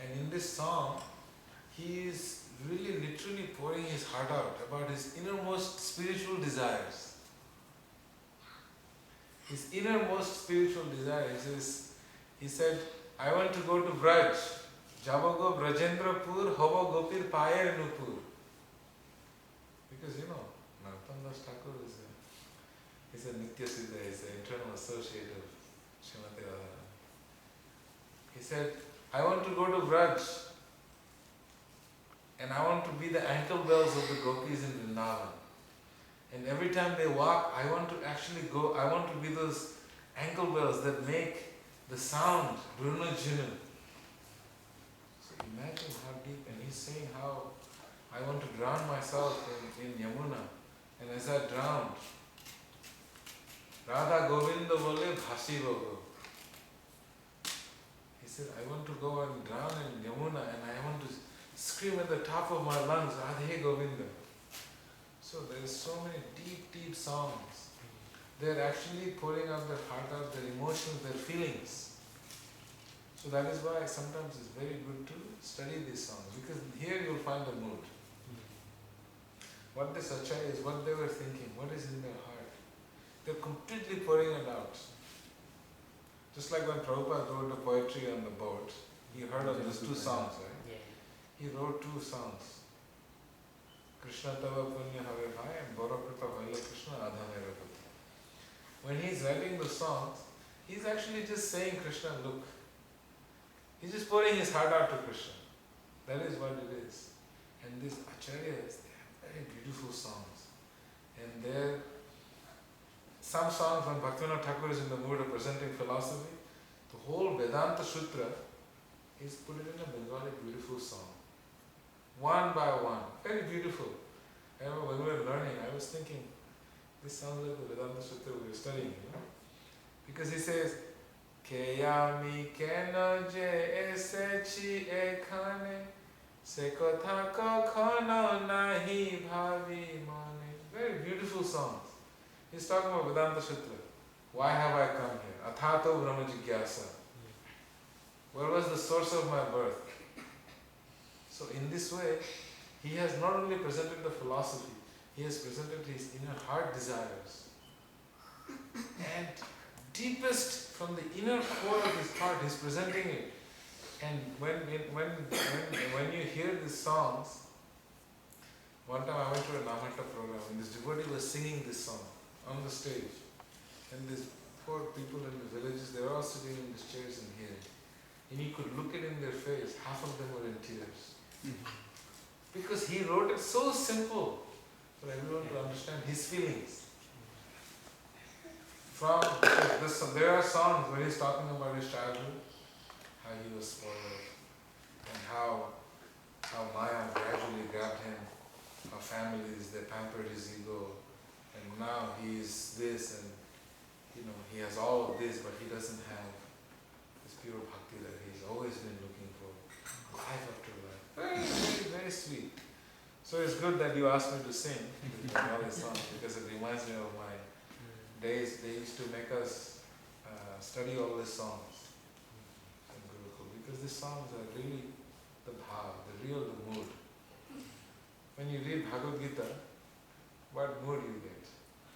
A: And in this song, he is really literally pouring his heart out about his innermost spiritual desires. His innermost spiritual desires is, he said, I want to go to Braj. Jabago Brajendrapur, Hava Gopir Payar Nupur. Because Narottam Das Thakur is a Nitya Siddha, is an internal associate of Srimati Radharani. He said, I want to go to Braj and I want to be the ankle bells of the gopis in Vrindavan. And every time they walk, I want to actually go, I want to be those ankle bells that make the sound, Bruna Jinu. So imagine how deep, and he's saying how I want to drown myself in Yamuna. And as I drowned, Radha Govinda Vole Bhasi Bogo. He said, I want to go and drown in Yamuna and I want to scream at the top of my lungs, Radhe Govinda. So there are so many deep, deep songs. They're actually pouring out their heart out, their emotions, their feelings. So that is why sometimes it's very good to study these songs, because here you'll find the mood. What they sachai is what they were thinking, what is in their heart. They're completely pouring it out. Just like when Prabhupada wrote the poetry on the boat, he heard of these two songs, right?
B: Yeah.
A: He wrote two songs. Krishna Tava Punya Have Bhai and Bharakrita Vaila Krishna Adhanera Pati. When he's writing the songs, he's actually just saying, Krishna, look. He's just pouring his heart out to Krishna. That is what it is. And these acharyas, they have very beautiful songs. And they're some songs when Bhaktivinoda Thakur is in the mood of presenting philosophy, the whole Vedanta Sutra is put it in a Bengali beautiful song. One by one. Very beautiful. I remember when we were learning, I was thinking, this sounds like the Vedanta Sutra we were studying, you know? Because he says, Keyami keno je esechi ekhane se kotha kokhono nahi bhavi mane. Very beautiful songs. He's talking about Vedanta Sutra. Why have I come here? Athato Brahma Jigyasa. Where was the source of my birth? So in this way, he has not only presented the philosophy, he has presented his inner heart desires. And deepest from the inner core of his heart, he's presenting it. And when you hear these songs, one time I went to a Namata program and this devotee was singing this song on the stage. And these poor people in the villages, they were all sitting in these chairs and hearing. And you could look it in their face, half of them were in tears. Because he wrote it so simple for everyone to understand his feelings. There are songs where he's talking about his childhood, how he was spoiled, and how Maya gradually grabbed him, how families, they pampered his ego, and now he is this, and he has all of this, but he doesn't have this pure bhakti that he's always been looking for, life after life. Very, very, very sweet. So it's good that you asked me to sing these Bengali songs, because it reminds me of my days. They used to make us study all these songs in Gurukul, because these songs are really the bhav, the mood. When you read Bhagavad Gita, what mood you get?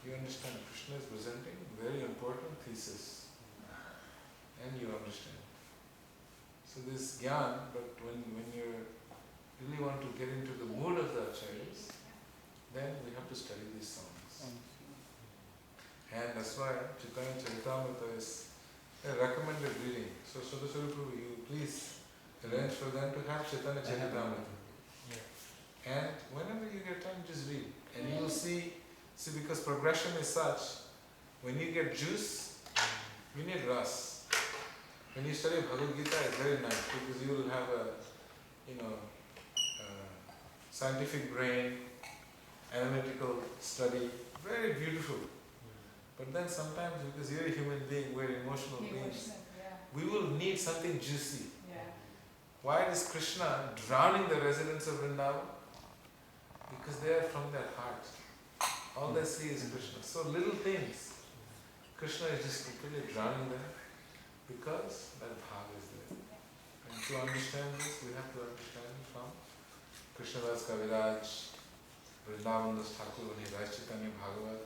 A: You understand Krishna is presenting very important thesis, and you understand. So this jnana, but when you really want to get into the mood of the acharyas, then we have to study these songs. And that's why Chaitanya Charitamrita is a recommended reading. So Sadhguru Prabhu, you please arrange for them to have Chaitanya Charitamrita. And whenever you get time, just read. And you will see, because progression is such, when you get juice, you need ras. When you study Bhagavad Gita, it's very nice, because you will have a scientific brain, analytical study, very beautiful. But then sometimes, because you're a human being, we're emotional beings, we will need something juicy. Why is Krishna drowning the residents of Vrindavan? Because they are from their heart. All they see is Krishna. So little things, Krishna is just completely drowning them, because that bhav is there. And to understand this, we have to understand from Krishnadas Kaviraj, Vrindavandas Thakur, when he writes Chaitanya Bhagavat.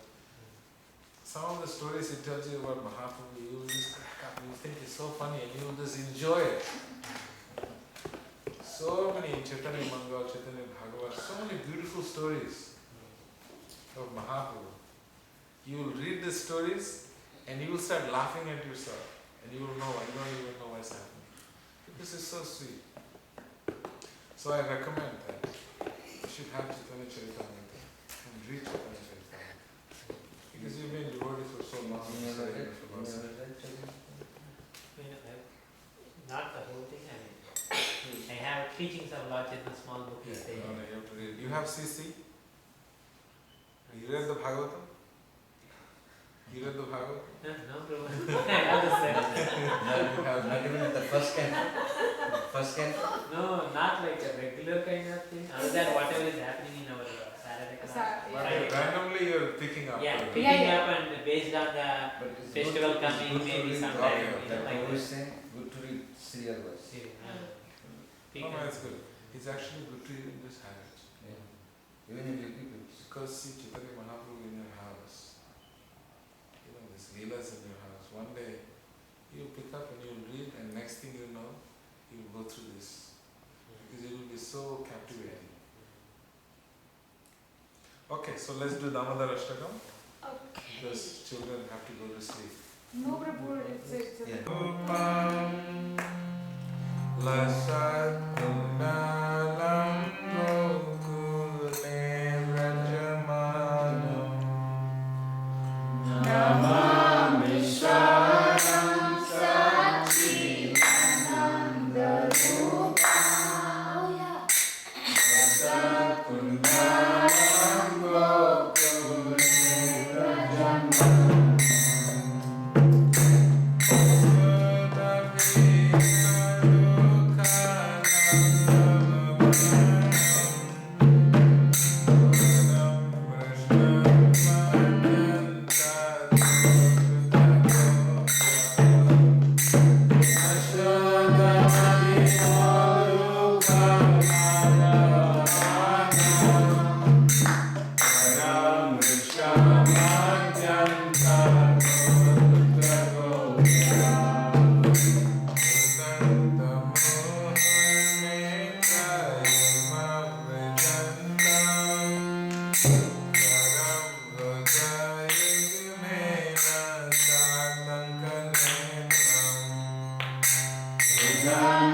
A: Some of the stories he tells you about Mahaprabhu, you will just crack up, you will think it's so funny, and you will just enjoy it. So many in Chaitanya Mangal, Chaitanya Bhagavat, so many beautiful stories of Mahaprabhu. You will read these stories and you will start laughing at yourself, and you will know, you don't even know what's happening. This is so sweet. So I recommend that you should have Chaitanya Charitamrita and read Chaitanya Charitamrita. Because you've been devotee for so long.
B: Not the whole thing, I have teachings of Lord Chaitanya, small book is there.
A: No, you have to read. You have CC? You read the Bhagavatam? You read the Bhagavatam?
B: No problem. I understand.
A: You have
F: Not even the first canto. First canto.
B: No, not like a regular kind of thing. Other than whatever is happening in our Saturday class.
A: But
B: Right.
A: randomly you're picking up.
B: Yeah,
A: the-
B: picking up and based on the
F: But it's
B: festival
F: good to-
B: coming,
F: it's good to
B: maybe
F: read
B: sometime,
A: okay,
B: you know,
F: Like
B: like
F: Guru is
B: this.
F: saying, good to read serial verse.
B: Pick
A: No,
B: up.
A: it's good. It's actually good to even just have it.
F: Yeah. Even if you keep it.
A: Because see Chaitanya Mahaprabhu in your house, you know, this Leela's in your house. One day you'll pick up and you'll read, and next thing you know, you'll go through this. Because it will be so captivating. Okay, so let's do Damodar Ashtakam.
C: Okay.
A: Because children have to go to sleep.
D: No, Prabhu, it's
F: Yeah.
A: Upam Lasat Kundalam Gokule Rajamanam
C: Namami Sharam Sachi Anandarupa. Oh yeah.
A: Lasat Kundalam Gokule Rajamanam
C: Jaya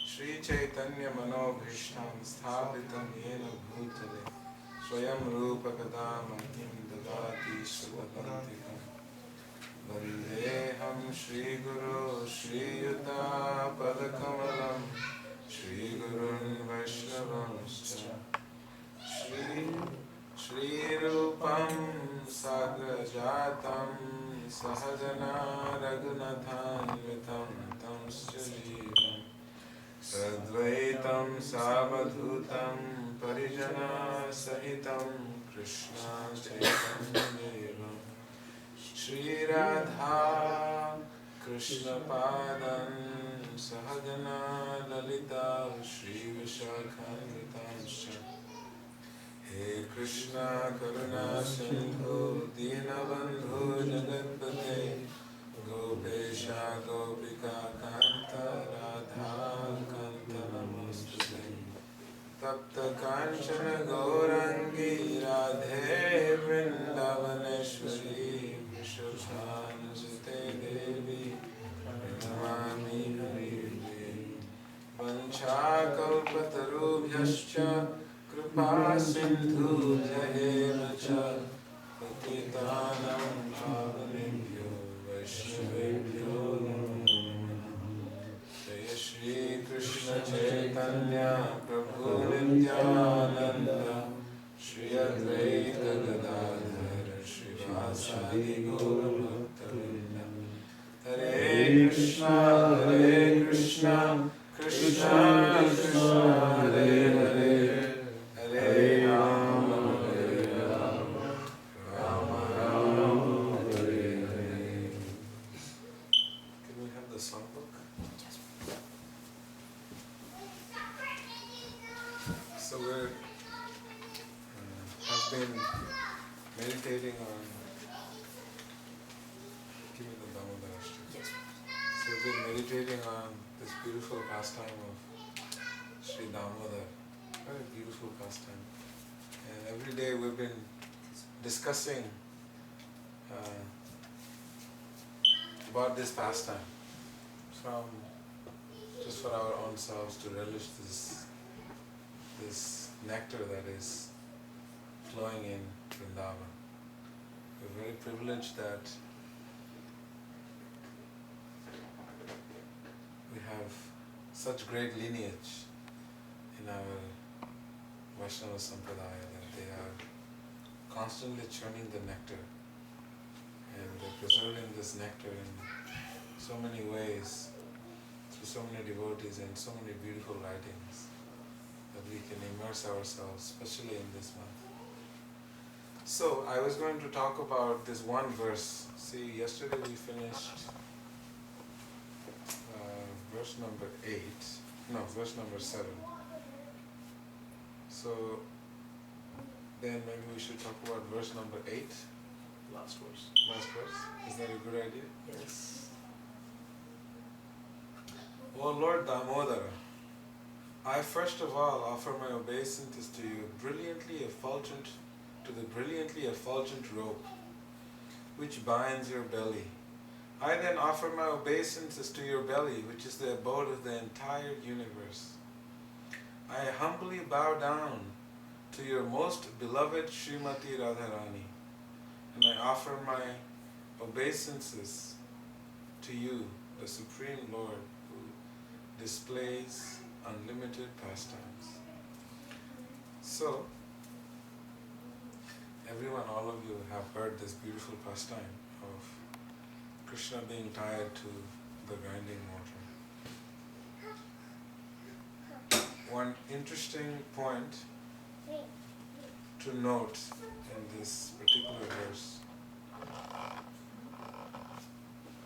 A: Shri Chaitanya Manobhishtam Sthapitam Yena Bhutale Swayam Rupa Kadamakim Dadati Shuddhantikam Vandeham Shri Guru Shri Yuta Padakamalam Shri Gurun Vaishnavam Shri Rupam Sagrajatam Sahajana Raghunathan Vitam Tam Srivam Sadvaitam Savadhutam Parijana Sahitam Krishna Chaitanya Shri Radha Krishna Padam Sahajana Lalita Shri Vishakhanvitam He Krishna Karuna Sindhu Dinabandhu Jagatpate Gopesha Gopika Kanta Radha Kanta Namostute Tapta Kanchana Gaurangi Radhe Vrindavaneshwari Vishwabhanusute Devi Pranamami Harive Vancha Kalpatarubhyascha Kripa Sindhu Jayeva Cha Patitanam Pavanebhyo Vaishnavebhyo Namo Namah Jaya Shri Krishna Chaitanya Prabhu Nityananda Shri Advaita Gadadhar Srivasadi Gaura Bhaktavinda Hare Krishna Krishna Krishna Hare Hare Hare Rama Rama Hare Hare. Can we have the songbook? So we have been meditating on. Give me the Damodar. Yes. So we've been meditating on this beautiful pastime of Sri Damodar. Very beautiful pastime. And every day we've been discussing about this pastime from just for our own selves to relish this nectar that is flowing in Vrindavan. We're very privileged that we have such great lineage in our Vaishnava Sampradaya that they are constantly churning the nectar and they're preserving this nectar in so many ways through so many devotees and so many beautiful writings that we can immerse ourselves, especially in this month. So I was going to talk about this one verse. See, yesterday we finished verse number 7. So then maybe we should talk about verse number 8.
G: Last verse.
A: Last verse. Is that a good idea?
G: Yes.
A: O Lord Damodara, I first of all offer my obeisance to you, to the brilliantly effulgent rope which binds your belly. I then offer my obeisances to your belly, which is the abode of the entire universe. I humbly bow down to your most beloved Srimati Radharani, and I offer my obeisances to you, the Supreme Lord, who displays unlimited pastimes. So, everyone, all of you have heard this beautiful pastime of Krishna being tied to the grinding mortar. One interesting point to note in this particular verse,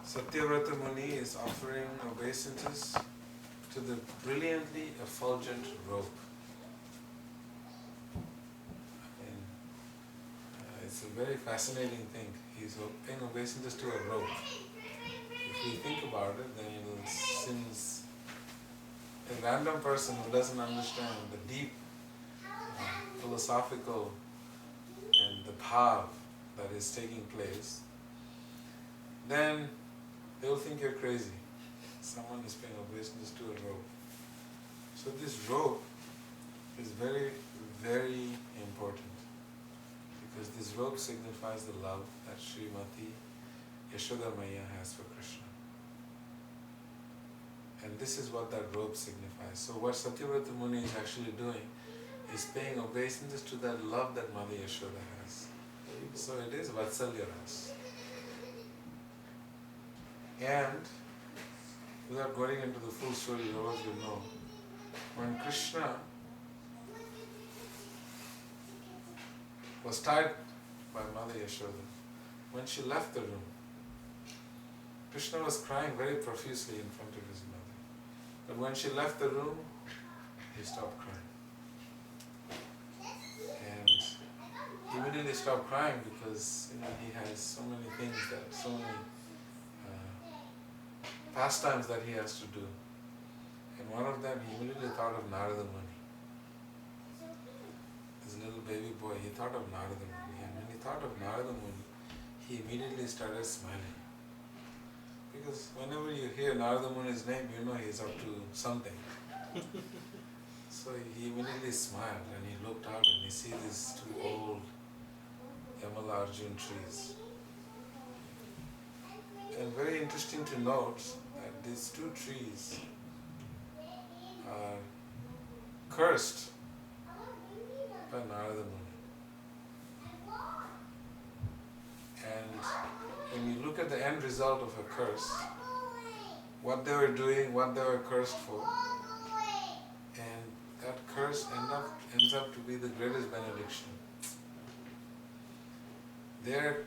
A: Satyavrata Muni is offering obeisances to the brilliantly effulgent rope. It's a very fascinating thing. He's paying obeisances to a rope. If you think about it, then it seems a random person who doesn't understand the deep philosophical and the bhav that is taking place, then they'll think you're crazy. Someone is paying obeisance to a rope. So this rope is very, very important, because this rope signifies the love that Srimati Yashoda Maya has for Krishna. And this is what that rope signifies. So what Satyavrata Muni is actually doing is paying obeisances to that love that Mother Yashoda has. So it is Vatsalya Ras. And without going into the full story, all of you know, when Krishna was tied by Mother Yashoda, when she left the room, Krishna was crying very profusely in front of his mother. But when she left the room, he stopped crying. And he immediately stopped crying because he has so many things, so many pastimes that he has to do. And one of them, he immediately thought of Narada Muni. This little baby boy, he thought of Narada Muni. And when he thought of Narada Muni, he immediately started smiling. Because whenever you hear Narada Muni's name, you know he's up to something. So he immediately smiled and he looked out and he sees these two old Yamalarjun trees. And very interesting to note that these two trees are cursed by Narada Muni. And when you look at the end result of a curse, what they were doing, what they were cursed for, and that curse ends up to be the greatest benediction. They're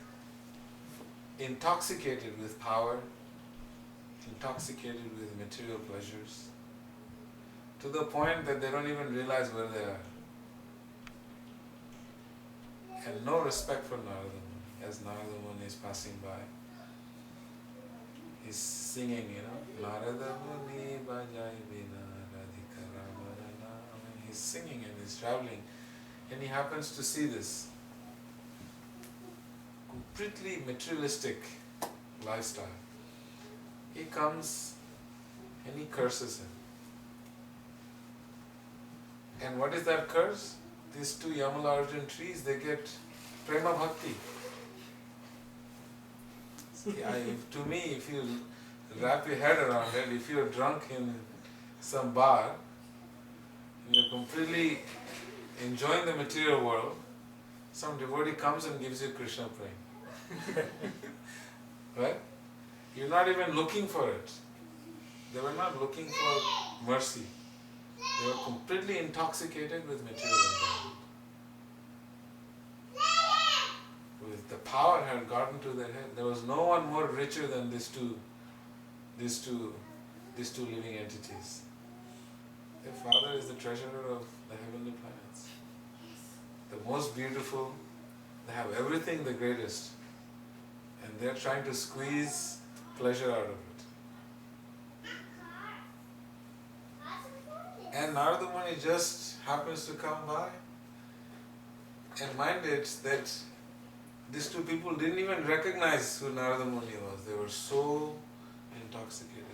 A: intoxicated with power, intoxicated with material pleasures, to the point that they don't even realize where they are. And no respect for Narada Muni. As Narada Muni is passing by, he's singing, Narada Muni bajai vina radhika ramarana. He's singing and he's traveling, and he happens to see this completely materialistic lifestyle. He comes and he curses him. And what is that curse? These two Yamalarjun trees, they get prema bhakti. To me, if you wrap your head around it, if you're drunk in some bar, and you're completely enjoying the material world, some devotee comes and gives you Krishna prema. Right? You're not even looking for it. They were not looking for mercy. They were completely intoxicated with material enjoyment. With the power had gotten to their head. There was no one more richer than these two living entities. Their father is the treasurer of the heavenly planets. The most beautiful, they have everything the greatest. And they're trying to squeeze pleasure out of it. And Narada Muni just happens to come by. And mind it that these two people didn't even recognize who Narada Muni was. They were so intoxicated.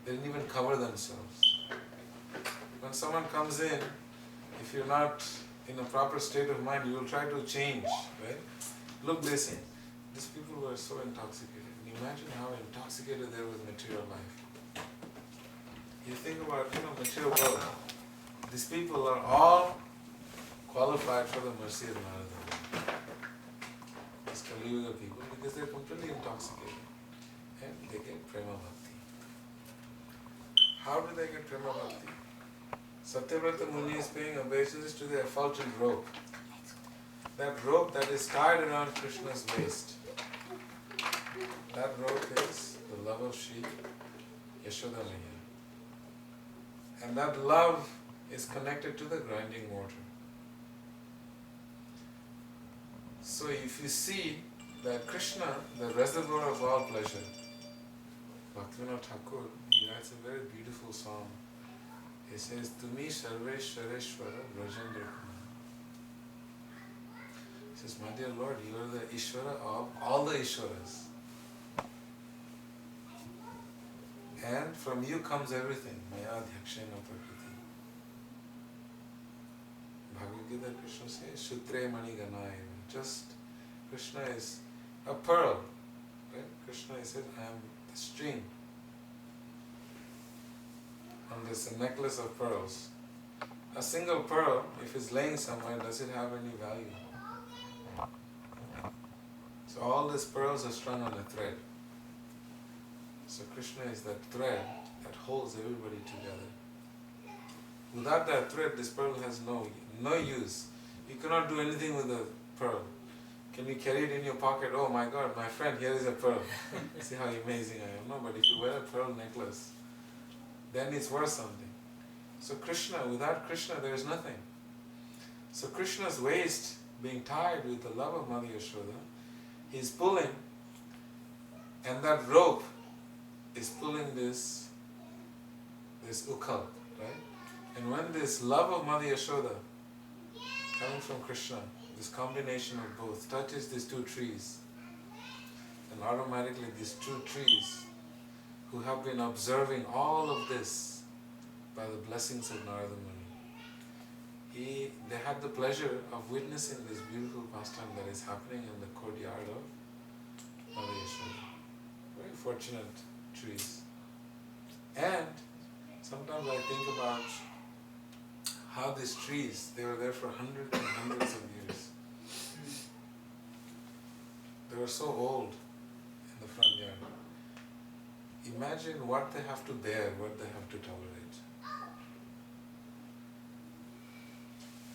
A: They didn't even cover themselves. When someone comes in, if you're not in a proper state of mind, you will try to change, right? Look this in. These people were so intoxicated. Can you imagine how intoxicated they were with material life? You think about, material world. These people are all qualified for the mercy of Narada. These Kali Yuga people, because they're completely intoxicated. And they get Prema Bhakti. How do they get Prema Bhakti? Satyavrata Muni is paying obeisance to the effulgent rope. That rope that is tied around Krishna's waist. That rope is the love of Shri Yashoda Maya. And that love is connected to the grinding mortar. So if you see that Krishna, the reservoir of all pleasure, Bhaktivinoda Thakur, he writes a very beautiful song. He says, Tumi Sarveshwareshwara Brajendra Kumar. He says, my dear Lord, you are the Ishvara of all the Ishvaras. And from you comes everything. Maya Dhyakshena Prakriti. Bhagavad Gita, Krishna says, Sutre Mani Ganaya. Just, Krishna is a pearl. Right? Krishna says, I am the string. And there's a necklace of pearls. A single pearl, if it's laying somewhere, does it have any value? So all these pearls are strung on a thread. So Krishna is that thread that holds everybody together. Without that thread, this pearl has no use. You cannot do anything with a pearl. Can you carry it in your pocket? Oh my God, my friend, here is a pearl. See how amazing I am. No, but if you wear a pearl necklace, then it's worth something. So Krishna, without Krishna, there is nothing. So Krishna's waist being tied with the love of Mother Yashoda, he's pulling, and that rope is pulling this ukal, right? And when this love of Mother Yashoda, coming from Krishna, this combination of both, touches these two trees, then automatically these two trees, who have been observing all of this by the blessings of Narada Muni, they had the pleasure of witnessing this beautiful pastime that is happening in the courtyard of Mother Yashoda. Very fortunate trees. And sometimes I think about how these trees, they were there for hundreds and hundreds of years. They were so old in the front yard. Imagine what they have to bear, what they have to tolerate.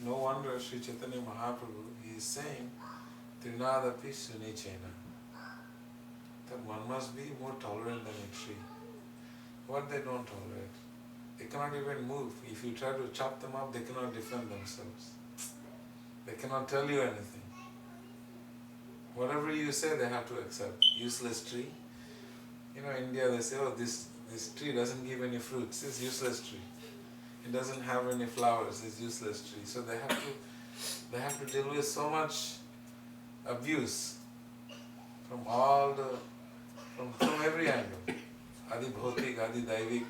A: No wonder Sri Chaitanya Mahaprabhu, he is saying, Trinadapi Sunichena, that one must be more tolerant than a tree. What they don't tolerate? They cannot even move. If you try to chop them up, they cannot defend themselves. They cannot tell you anything. Whatever you say, they have to accept. Useless tree. In India they say, oh, this tree doesn't give any fruits, it's useless tree. It doesn't have any flowers, it's useless tree. So they have to deal with so much abuse from every angle. Adi Bhautik, Adi Daivik,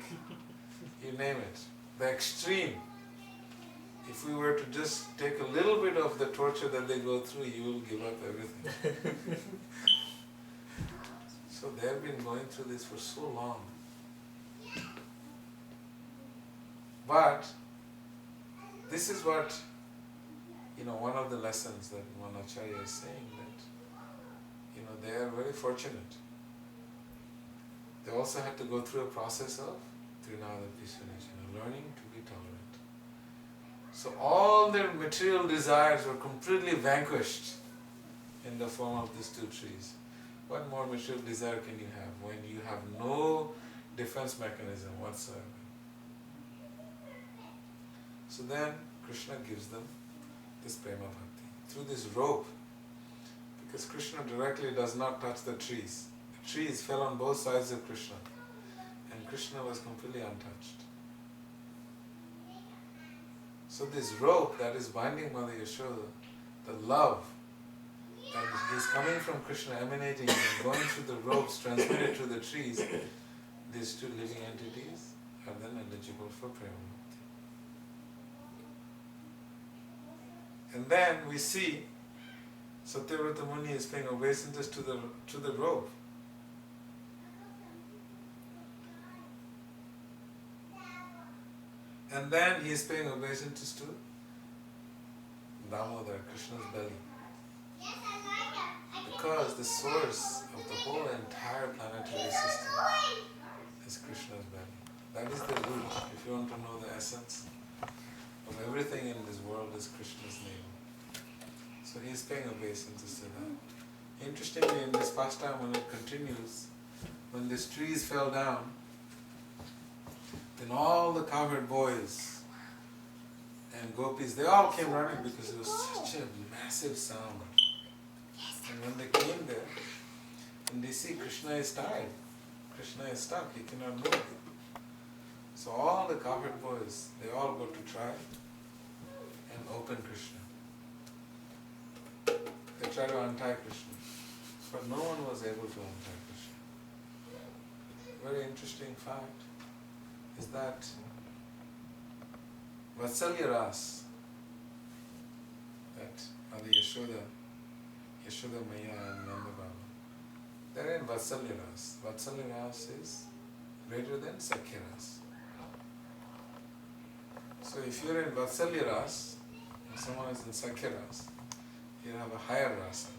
A: you name it. The extreme. If we were to just take a little bit of the torture that they go through, you will give up everything. So they have been going through this for so long. But this is what, one of the lessons that one Acharya is saying, that, they are very fortunate. They also had to go through a process of Trinadapi Sunachana, learning to be tolerant. So all their material desires were completely vanquished in the form of these two trees. What more material desire can you have when you have no defense mechanism whatsoever? So then Krishna gives them this Prema Bhakti through this rope, because Krishna directly does not touch the trees. The trees fell on both sides of Krishna, and Krishna was completely untouched. So this rope that is binding Mother Yashoda, the love and he's coming from Krishna, emanating and going through the ropes transmitted through the trees, these two living entities are then eligible for prema mukti. And then we see Satyavrata Muni is paying obeisance to the rope. And then he is paying obeisance to Damodar, Krishna's belly. Because the source of the whole entire planetary system is Krishna's belly. That is the root. If you want to know the essence of everything in this world is Krishna's name. So he is paying obeisance to that. Interestingly, in this pastime, when it continues, when these trees fell down, then all the cowherd boys and gopis, they all came running because it was such a massive sound. And when they came there, and they see Krishna is tied, Krishna is stuck, he cannot move. So all the cowherd boys, they all go to try and open Krishna. They try to untie Krishna, but no one was able to untie Krishna. Very interesting fact is that Vatsalya Ras, that Mother Yashoda Maya and Nanda Baba, they're in Vatsalya Ras. Vatsalya Ras is greater than Sakhya Ras. So if you're in Vatsalya Ras, and someone is in Sakhya Ras, you have a higher rasa.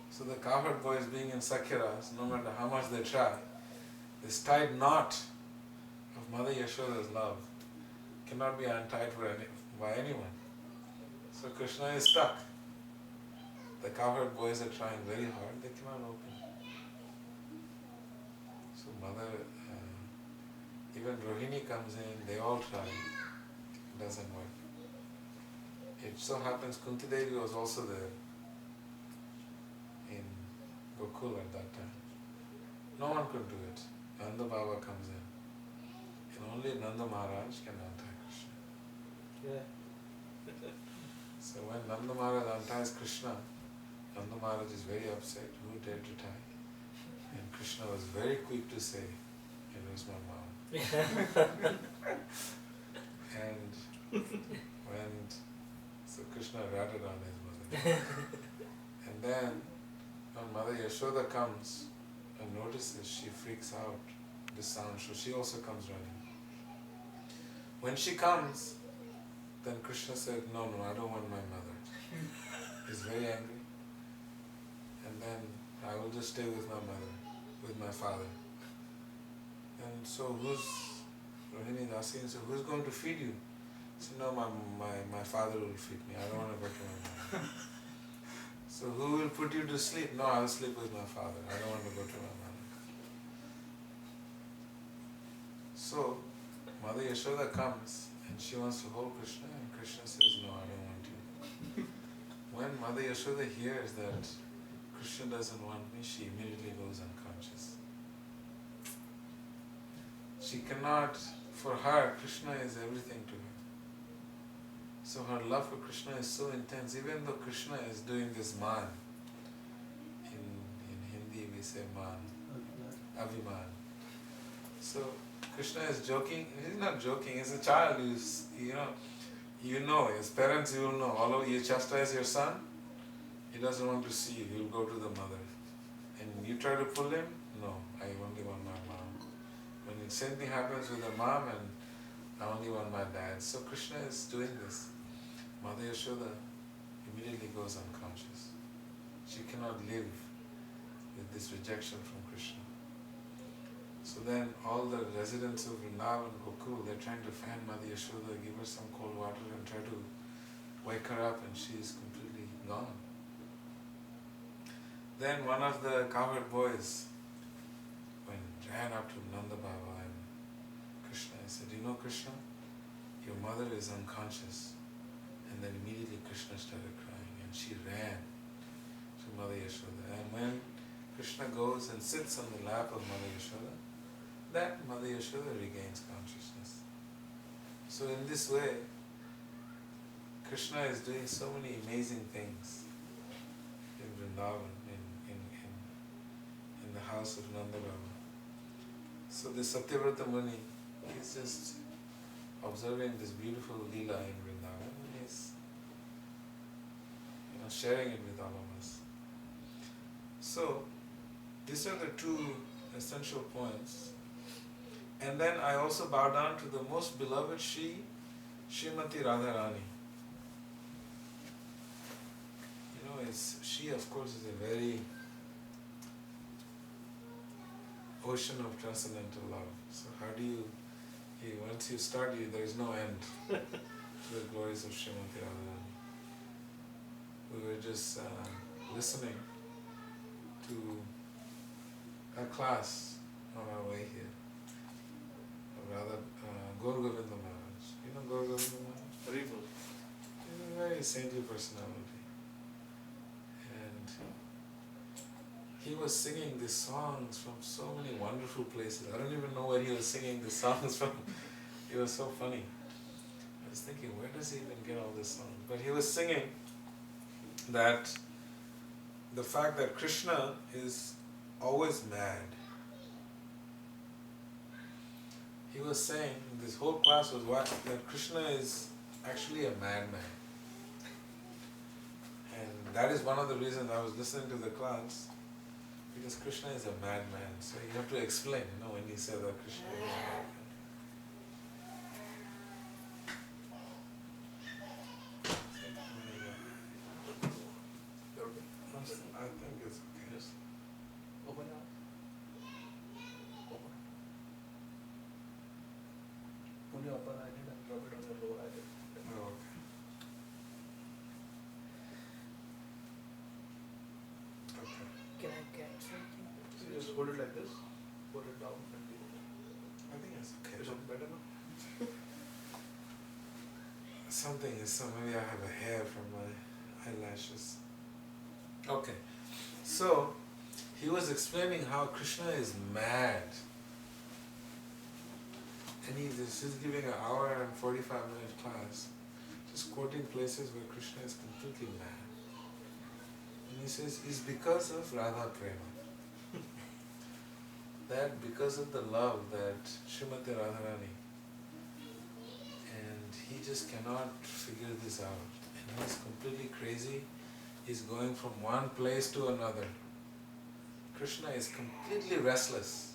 A: So the cowherd boys being in Sakhya Ras, no matter how much they try, this tied knot of Mother Yashoda's love cannot be untied by anyone. So Krishna is stuck. The cowherd boys are trying very hard, they cannot open. So Mother, even Rohini comes in, they all try. It doesn't work. It so happens Kunti Devi was also there in Gokul at that time. No one could do it. Nanda Baba comes in. And only Nanda Maharaj can untie Krishna. So when Nanda Maharaj unties Krishna, Nanda Maharaj is very upset. Who dared to tie? And Krishna was very quick to say, it was my mom. And so Krishna ratted on his mother. And then when Mother Yashoda comes and notices, she freaks out the sound, so she also comes running. When she comes, then Krishna said, no, I don't want my mother. He's very angry. And then I will just stay with my mother, with my father. And so Rohini is asking, so who's going to feed you? He said, no, my father will feed me. I don't want to go to my mother. So who will put you to sleep? No, I will sleep with my father. I don't want to go to my mother. So Mother Yashoda comes and she wants to hold Krishna, and Krishna says, no, I don't want you. When Mother Yashoda hears that Krishna doesn't want me, she immediately goes unconscious. She cannot, for her, Krishna is everything to her. So her love for Krishna is so intense, even though Krishna is doing this man. In Hindi we say man, Abhiman. So Krishna is joking, he's not joking, he's a child, you know, his parents you will know, although you chastise your son, he doesn't want to see you, he will go to the mother. And you try to pull him, no, I only want my mom. When the same thing happens with the mom, and I only want my dad. So Krishna is doing this. Mother Yashoda immediately goes unconscious. She cannot live with this rejection from Krishna. So then all the residents of Vrindavan and Gokul, they're trying to fan Mother Yashoda, give her some cold water and try to wake her up, and she is completely gone. Then one of the cowherd boys ran up to Nanda Baba and Krishna and said, you know Krishna, your mother is unconscious. And then immediately Krishna started crying and she ran to Mother Yashoda. And when Krishna goes and sits on the lap of Mother Yashoda, that Mother Yashoda regains consciousness. So in this way, Krishna is doing so many amazing things. in Vrindavan, in the house of Nanda Baba. So this Satyavrata Muni, he's just observing this beautiful Leela in Vrindavan and he's sharing it with all of us. So these are the two essential points. And then I also bow down to the most beloved Srimati Radharani. She of course is a very ocean of transcendental love. So how do you, once you start, there is no end to the glories of Srimati Radharani. We were just listening to a class on our way here. Rather, Gaur Govinda Maharaj. You know Gaur Govinda Maharaj?
G: Very good.
A: He's a very saintly personality. And he was singing these songs from so many wonderful places. I don't even know where he was singing the songs from. It was so funny. I was thinking, where does he even get all these songs? But he was singing that the fact that Krishna is always mad. He was saying, this whole class was that Krishna is actually a madman. And that is one of the reasons I was listening to the class, because Krishna is a madman. So you have to explain, when you say that Krishna is a madman. I think it's okay.
G: Yes. Open your eyes. Open. Pull your upper eyelid and rub it on your lower eyelid.
A: Oh, okay. Okay.
B: Can I catch something?
G: So just hold it like this. Hold it down and leave it.
A: I think it's okay.
G: Is it better now?
A: Maybe I have a hair from my eyelashes. Okay. So, he was explaining how Krishna is mad. And he's giving an hour and 45-minute class, just quoting places where Krishna is completely mad. And he says, it's because of Radha Prema. That because of the love that Srimati Radharani, and he just cannot figure this out. And he's completely crazy. He's going from one place to another. Krishna is completely restless.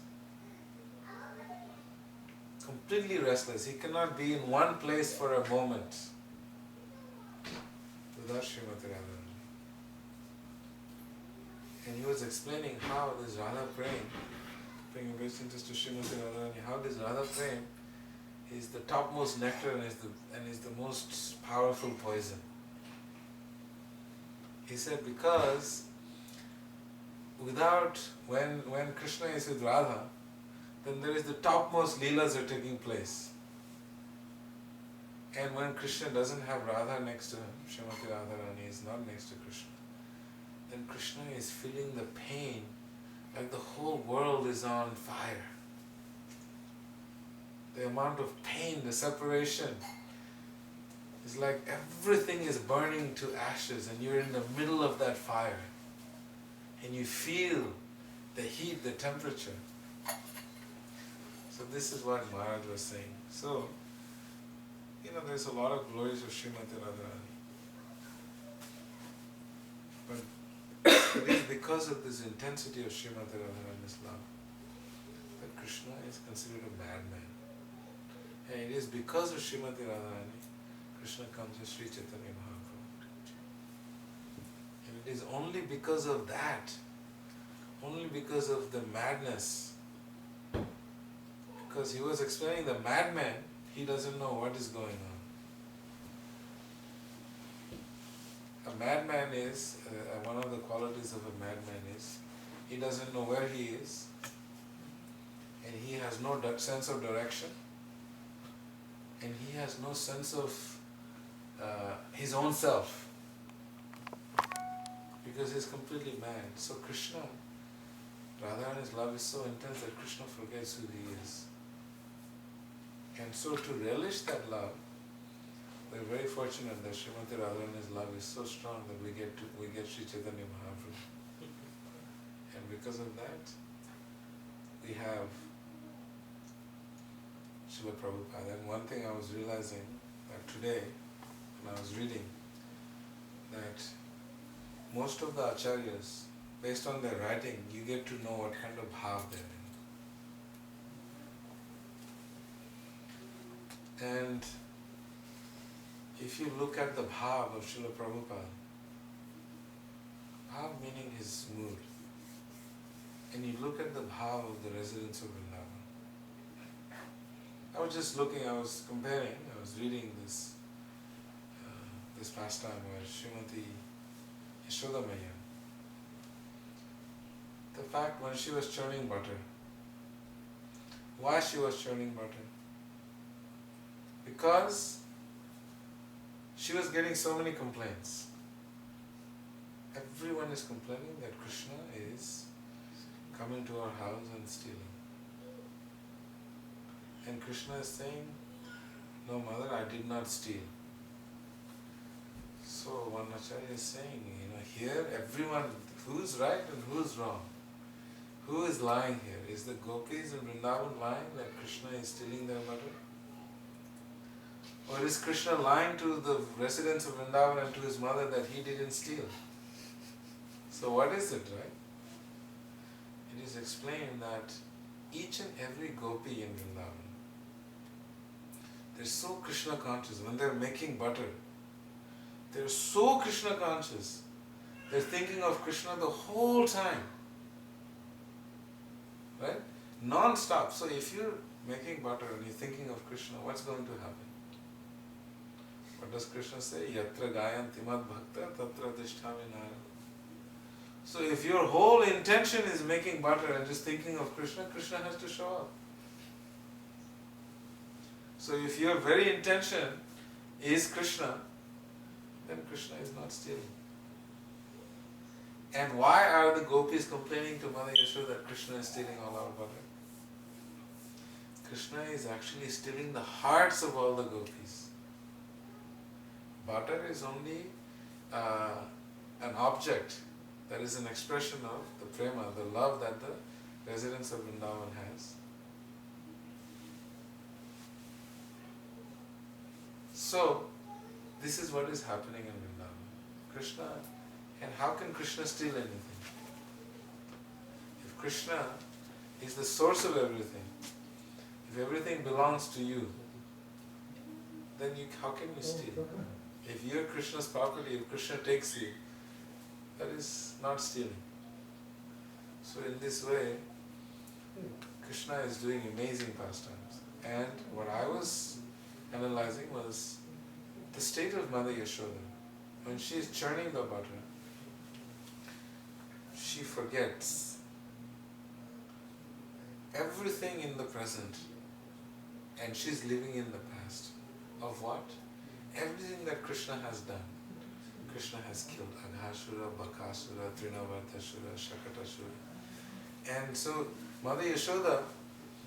A: Completely restless. He cannot be in one place for a moment without Srimati Radharani. And he was explaining how this Radha Prem, bringing great interest to Srimati Radharani, how this Radha Prem is the topmost nectar and is the most powerful poison. He said because when Krishna is with Radha, then there is the topmost leelas are taking place. And when Krishna doesn't have Radha next to him, Srimati Radharani is not next to Krishna, then Krishna is feeling the pain like the whole world is on fire. The amount of pain, the separation, is like everything is burning to ashes and you're in the middle of that fire. And you feel the heat, the temperature. So this is what Maharaj was saying. So, there's a lot of glories of Srimati Radharani. But it is because of this intensity of Srimati Radharani's love that Krishna is considered a madman. And it is because of Srimati Radharani, Krishna comes as Sri Chaitanya Mahaprabhu. And it is only because of that, only because of the madness, because he was explaining the madman, he doesn't know what is going on. A madman is, one of the qualities of a madman is, he doesn't know where he is, and he has no sense of direction, and he has no sense of his own self, because he's completely mad. So Krishna, Radharani's love is so intense that Krishna forgets who he is. And so to relish that love, we're very fortunate that Srimati Radharani's love is so strong that we get Sri Chaitanya Mahaprabhu. And because of that, we have Srila Prabhupada. And one thing I was realizing that today, when I was reading, that most of the acharyas, based on their writing, you get to know what kind of bhav they're in. And if you look at the bhav of Srila Prabhupada, bhav meaning his mood, and you look at the bhav of the residents of Vrindavan. I was just looking, I was comparing, I was reading this pastime where Srimati Yashoda Maya, the fact when she was churning butter, why she was churning butter? Because she was getting so many complaints. Everyone is complaining that Krishna is coming to our house and stealing. And Krishna is saying, no mother, I did not steal. So one acharya is saying, here everyone, who's right and who's wrong? Who is lying here? Is the gopis in Vrindavan lying that Krishna is stealing their butter? Or is Krishna lying to the residents of Vrindavan and to his mother that he didn't steal? So what is it, right? It is explained that each and every gopi in Vrindavan, they're so Krishna conscious. When they're making butter, they're so Krishna conscious. They're thinking of Krishna the whole time. Right? Non-stop. So if you're making butter and you're thinking of Krishna, what's going to happen? What does Krishna say? Yatra gayanti mad bhakta tatra tishtami narayana. So if your whole intention is making butter and just thinking of Krishna, Krishna has to show up. So if your very intention is Krishna, then Krishna is not stealing. And why are the gopis complaining to Mother Yashoda that Krishna is stealing all our butter? Krishna is actually stealing the hearts of all the gopis. Butter is only an object that is an expression of the prema, the love that the residents of Vrindavan has. So, this is what is happening in Vrindavan. Krishna, and how can Krishna steal anything? If Krishna is the source of everything, if everything belongs to you, then how can you steal? If you're Krishna's property, if Krishna takes you, that is not stealing. So in this way, Krishna is doing amazing pastimes. And what I was analyzing was the state of Mother Yashoda. When she is churning the butter, she forgets everything in the present and she's living in the past. Of what? Everything that Krishna has done. Krishna has killed Aghasura, Bakasura, Trinavartasura, Shakatasura. And so Mother Yashoda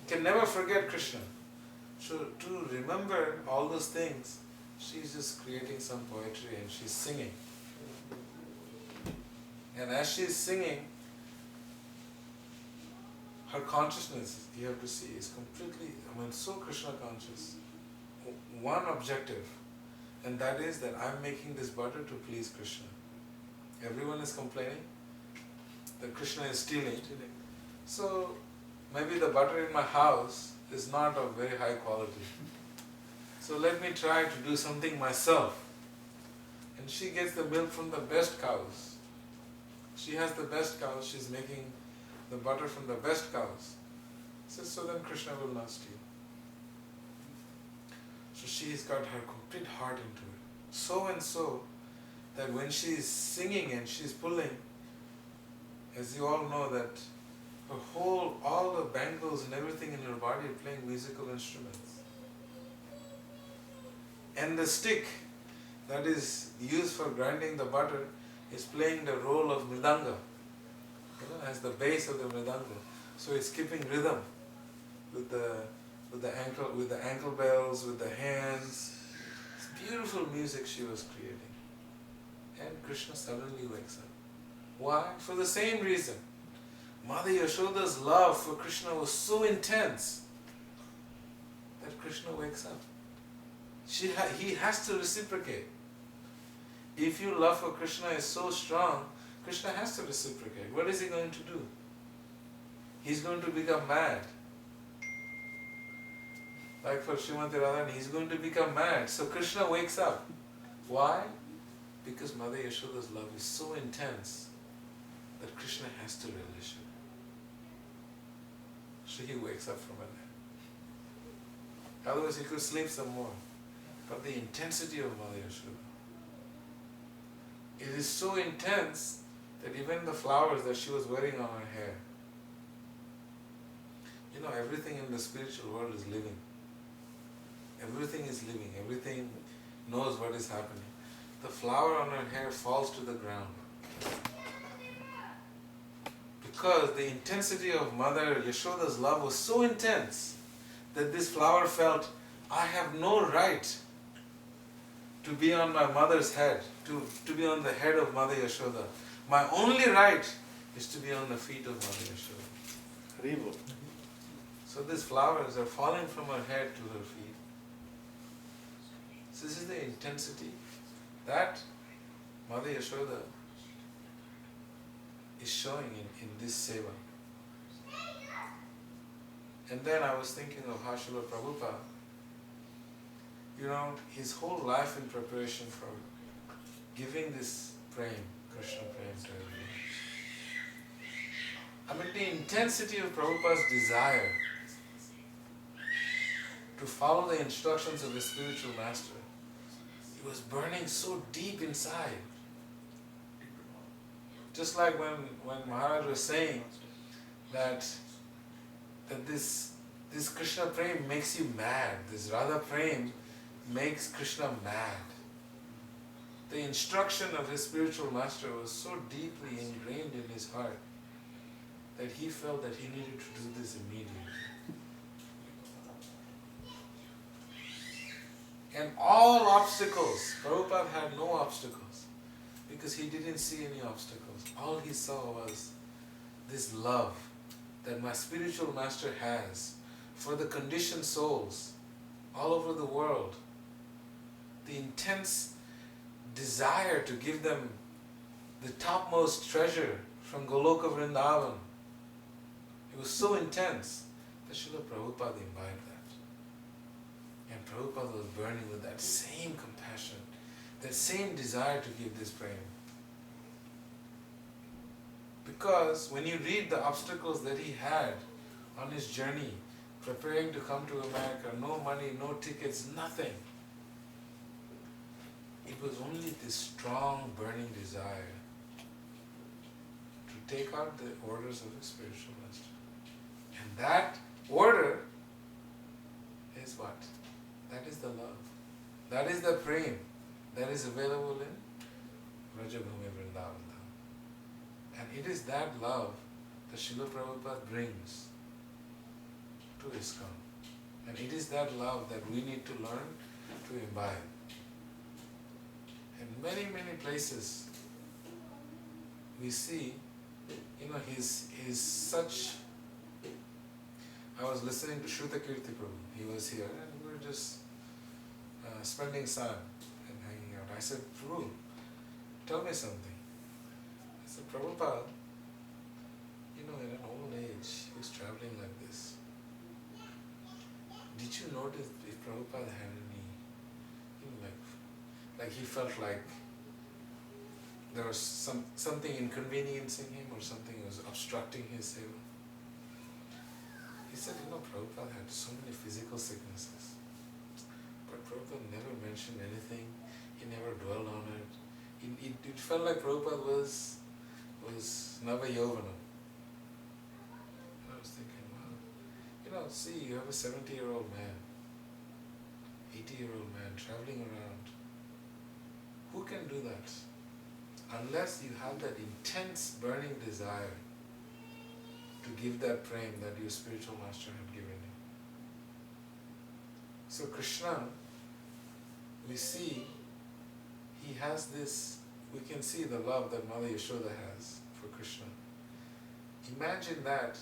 A: can never forget Krishna. So to remember all those things, she's just creating some poetry and she's singing. And as she's singing, her consciousness, you have to see, is completely, so Krishna conscious. One objective, and that is that I'm making this butter to please Krishna. Everyone is complaining that Krishna is stealing. So maybe the butter in my house is not of very high quality. So let me try to do something myself. And she gets the milk from the best cows. She has the best cows, she's making the butter from the best cows. So then Krishna will not steal. So she's got her complete heart into it. So and so that when she's singing and she's pulling, as you all know that her all the bangles and everything in her body are playing musical instruments. And the stick that is used for grinding the butter is playing the role of mridanga, as the base of the mridanga. So it's keeping rhythm with the ankle bells, with the hands. It's beautiful music she was creating. And Krishna suddenly wakes up. Why? For the same reason. Mother Yashoda's love for Krishna was so intense that Krishna wakes up. He has to reciprocate. If your love for Krishna is so strong, Krishna has to reciprocate. What is he going to do? He's going to become mad. Like for Srimati Radharani, he's going to become mad. So Krishna wakes up. Why? Because Mother Yashoda's love is so intense that Krishna has to relish it. So he wakes up from a nap. Otherwise he could sleep some more. But the intensity of Mother Yashoda, it is so intense that even the flowers that she was wearing on her hair, you know, everything in the spiritual world is living. Everything is living. Everything knows what is happening. The flower on her hair falls to the ground. Because the intensity of Mother Yashoda's love was so intense that this flower felt, I have no right to be on my mother's head, to be on the head of Mother Yashoda. My only right is to be on the feet of Mother Yashoda.
G: Haribo.
A: So these flowers are falling from her head to her feet. So this is the intensity that Mother Yashoda is showing in this seva. And then I was thinking of how Srila Prabhupada, you know, his whole life in preparation for giving this prem, Krishna prem to everyone. I mean, the intensity of Prabhupada's desire to follow the instructions of his spiritual master, it was burning so deep inside. Just like when Maharaj was saying that this Krishna prem makes you mad, this Radha prem makes Krishna mad. The instruction of his spiritual master was so deeply ingrained in his heart that he felt that he needed to do this immediately. And all obstacles, Prabhupada had no obstacles because he didn't see any obstacles. All he saw was this love that my spiritual master has for the conditioned souls all over the world. The intense desire to give them the topmost treasure from Goloka Vrindavan. It was so intense that Srila Prabhupada imbibed that. And Prabhupada was burning with that same compassion, that same desire to give this prem. Because when you read the obstacles that he had on his journey, preparing to come to America, no money, no tickets, nothing. It was only this strong burning desire to take out the orders of his spiritual master. And that order is what? That is the love. That is the prem that is available in Vrajabhumi Vrindavan. And it is that love that Srila Prabhupada brings to ISKCON. And it is that love that we need to learn to imbibe. In many, many places we see, you know, he's such. I was listening to Shruta Kirti Prabhu. He was here and we were just spending time and hanging out. I said, Prabhu, tell me something. I said, Prabhupada, you know, in an old age, he was traveling like this. Did you notice if Prabhupada had any, you know, like he felt like there was something inconveniencing him or something was obstructing his seva? He said, you know, Prabhupada had so many physical sicknesses, but Prabhupada never mentioned anything. He never dwelled on it. It felt like Prabhupada was Nava Yovanam. I was thinking, wow, you know, see, you have a 70-year-old man, 80-year-old man traveling around. Who can do that? Unless you have that intense burning desire to give that prem that your spiritual master had given you. So Krishna we see he has this, we can see the love that Mother Yashoda has for Krishna. Imagine that,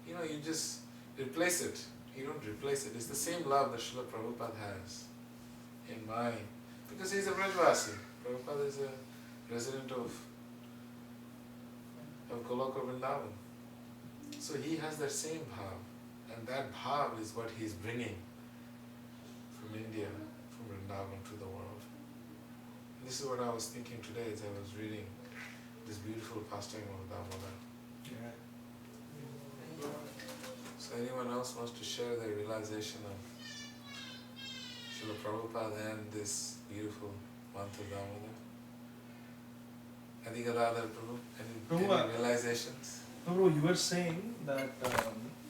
A: you just replace it. You don't replace it. It's the same love that Srila Prabhupada has in mind. Because he's a Brajvasi. Prabhupada is a resident of Goloka Vrindavan. So he has that same bhav. And that bhav is what he's bringing from India, from Vrindavan to the world. And this is what I was thinking today as I was reading this beautiful pastime of Damodar.
G: Yeah.
A: So anyone else wants to share their realization of Srila Prabhupada and this beautiful month of Damodar? Adhigadadhar Prabhu, any realizations?
G: Prabhu, you were saying that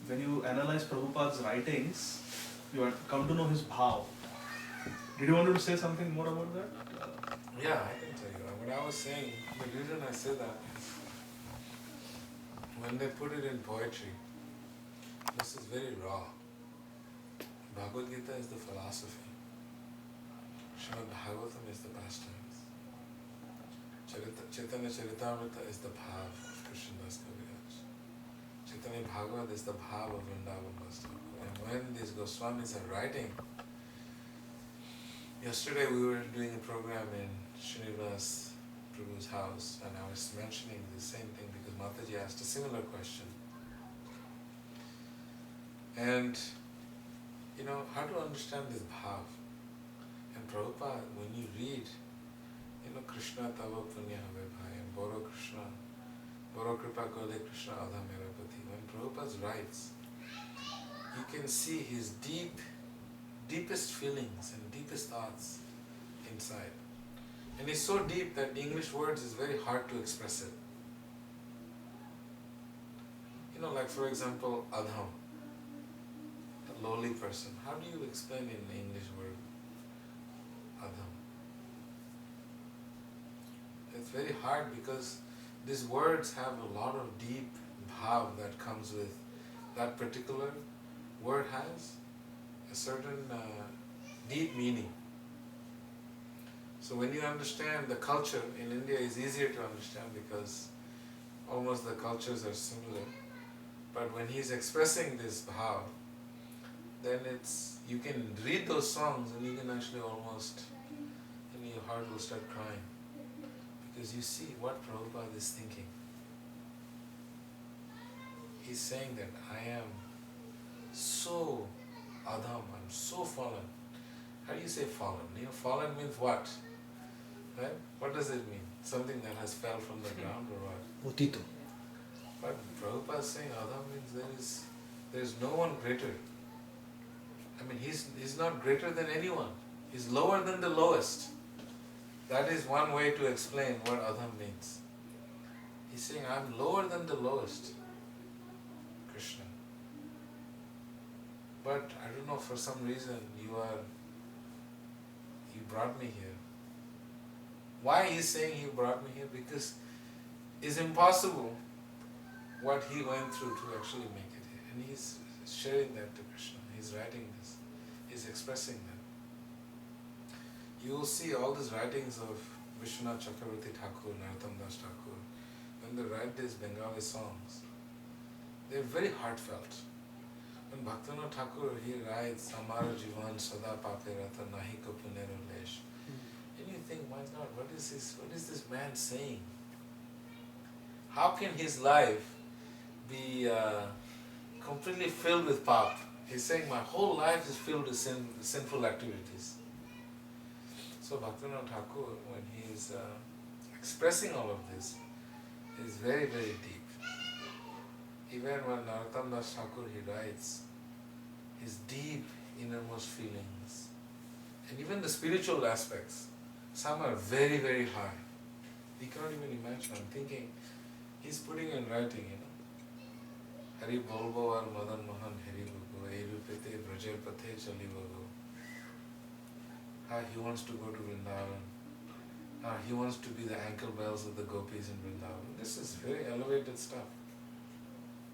G: when you analyze Prabhupada's writings, you have come to know his bhav. Did you want to say something more about that?
A: Yeah, I can tell you. What I was saying, the reason I say that is when they put it in poetry, this is very raw. Bhagavad Gita is the philosophy. Srimad Bhagavatam is the pastimes. Chaitanya Charitamrita is the bhav of Krishnadas Kaviraj. Chaitanya Bhagavad is the bhav of Vrindavan Bhastav. And when these Goswamis are writing, yesterday we were doing a program in Srinivas Prabhu's house and I was mentioning the same thing because Mataji asked a similar question. And, how to understand this bhav? And Prabhupada, when you read, Krishna Tava Punya Have Bhai and Boro Krishna, Boro Kripa Kole Krishna Adha Merapati. When Prabhupada writes, you can see his deepest feelings and deepest thoughts inside. And it's so deep that the English words is very hard to express it. Like for example, Adham, a lowly person. How do you explain in the English word Adham? It's very hard because these words have a lot of deep bhav that comes with that particular word has a certain deep meaning. So when you understand the culture in India is easier to understand because almost the cultures are similar. But when he's expressing this bhav, then you can read those songs and you can actually almost, your heart will start crying. Because you see what Prabhupada is thinking. He's saying that I am so Adam, I'm so fallen. How do you say fallen? Fallen means what? Right? What does it mean? Something that has fell from the ground or what?
G: Otito.
A: But Prabhupada is saying Adam means there is no one greater. He's not greater than anyone. He's lower than the lowest. That is one way to explain what Adam means. He's saying I'm lower than the lowest, Krishna. But I don't know, for some reason you brought me here. Why he's saying he brought me here? Because it's impossible what he went through to actually make it here. And he's sharing that to Krishna. He's writing this. He's expressing that. You will see all these writings of Vishwanath Chakravarti Thakur, Narottam Das Thakur, when they write these Bengali songs, they're very heartfelt. When Bhaktivinoda Thakur, he writes, Amaro Jivan Sada Pape Rata Nahi Ko Punero Lesh. And you think, my God, what is this man saying? How can his life be completely filled with pap? He's saying, my whole life is filled with sinful activities. So Bhaktivinoda Thakur, when he is expressing all of this, is very, very deep. Even when Narottam Das Thakur, he writes his deep innermost feelings. And even the spiritual aspects, some are very, very high. We cannot even imagine. I'm thinking, he's putting in writing, Hari Bolbo ar Madan Mohan Hari Bogo, Erupete Brajer Pathe Chali Bogo. He wants to go to Vrindavan. He wants to be the ankle bells of the gopis in Vrindavan. This is very elevated stuff,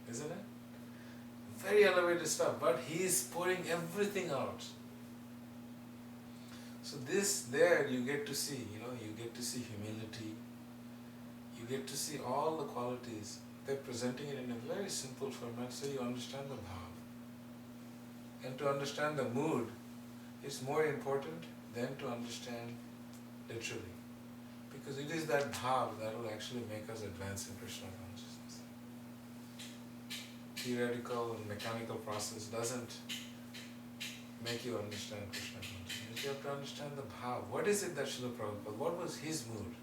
A: isn't it? Very elevated stuff, but he is pouring everything out. So So this there you get to see, you get to see humility, you get to see all the qualities. They're presenting it in a very simple format so you understand the bhav. And to understand the mood is more important than to understand literally. Because it is that bhav that will actually make us advance in Krishna consciousness. Theoretical and mechanical process doesn't make you understand Krishna consciousness. You have to understand the bhav. What is it that Srila Prabhupada, what was his mood?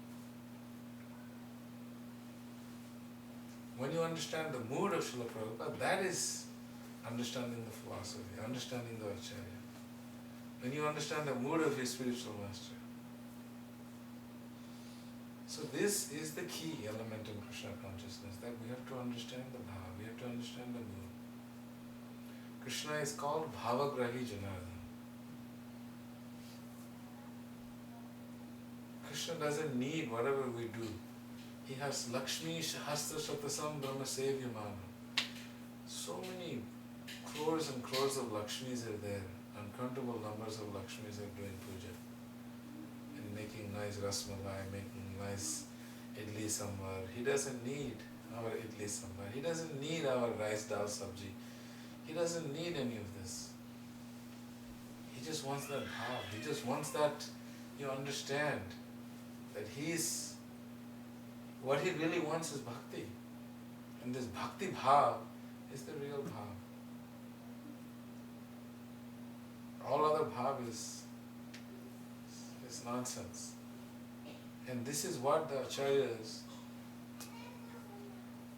A: When you understand the mood of Srila Prabhupada, that is understanding the philosophy, understanding the Acharya. When you understand the mood of your spiritual master. So this is the key element in Krishna consciousness, that we have to understand the bhava, we have to understand the mood. Krishna is called Bhavagrahi Janardhan. Krishna doesn't need whatever we do. He has Lakshmi Shahastra Shatasam Brahma Sevyamana. So many crores and crores of Lakshmis are there. Uncountable numbers of Lakshmis are doing puja. And making nice rasmalai, making nice idli sambar. He doesn't need our idli sambar. He doesn't need our rice dal sabji. He doesn't need any of this. He just wants that bhav. He just wants that you understand that what he really wants is bhakti. And this bhakti bhav is the real bhav. All other bhav is nonsense. And this is what the acharyas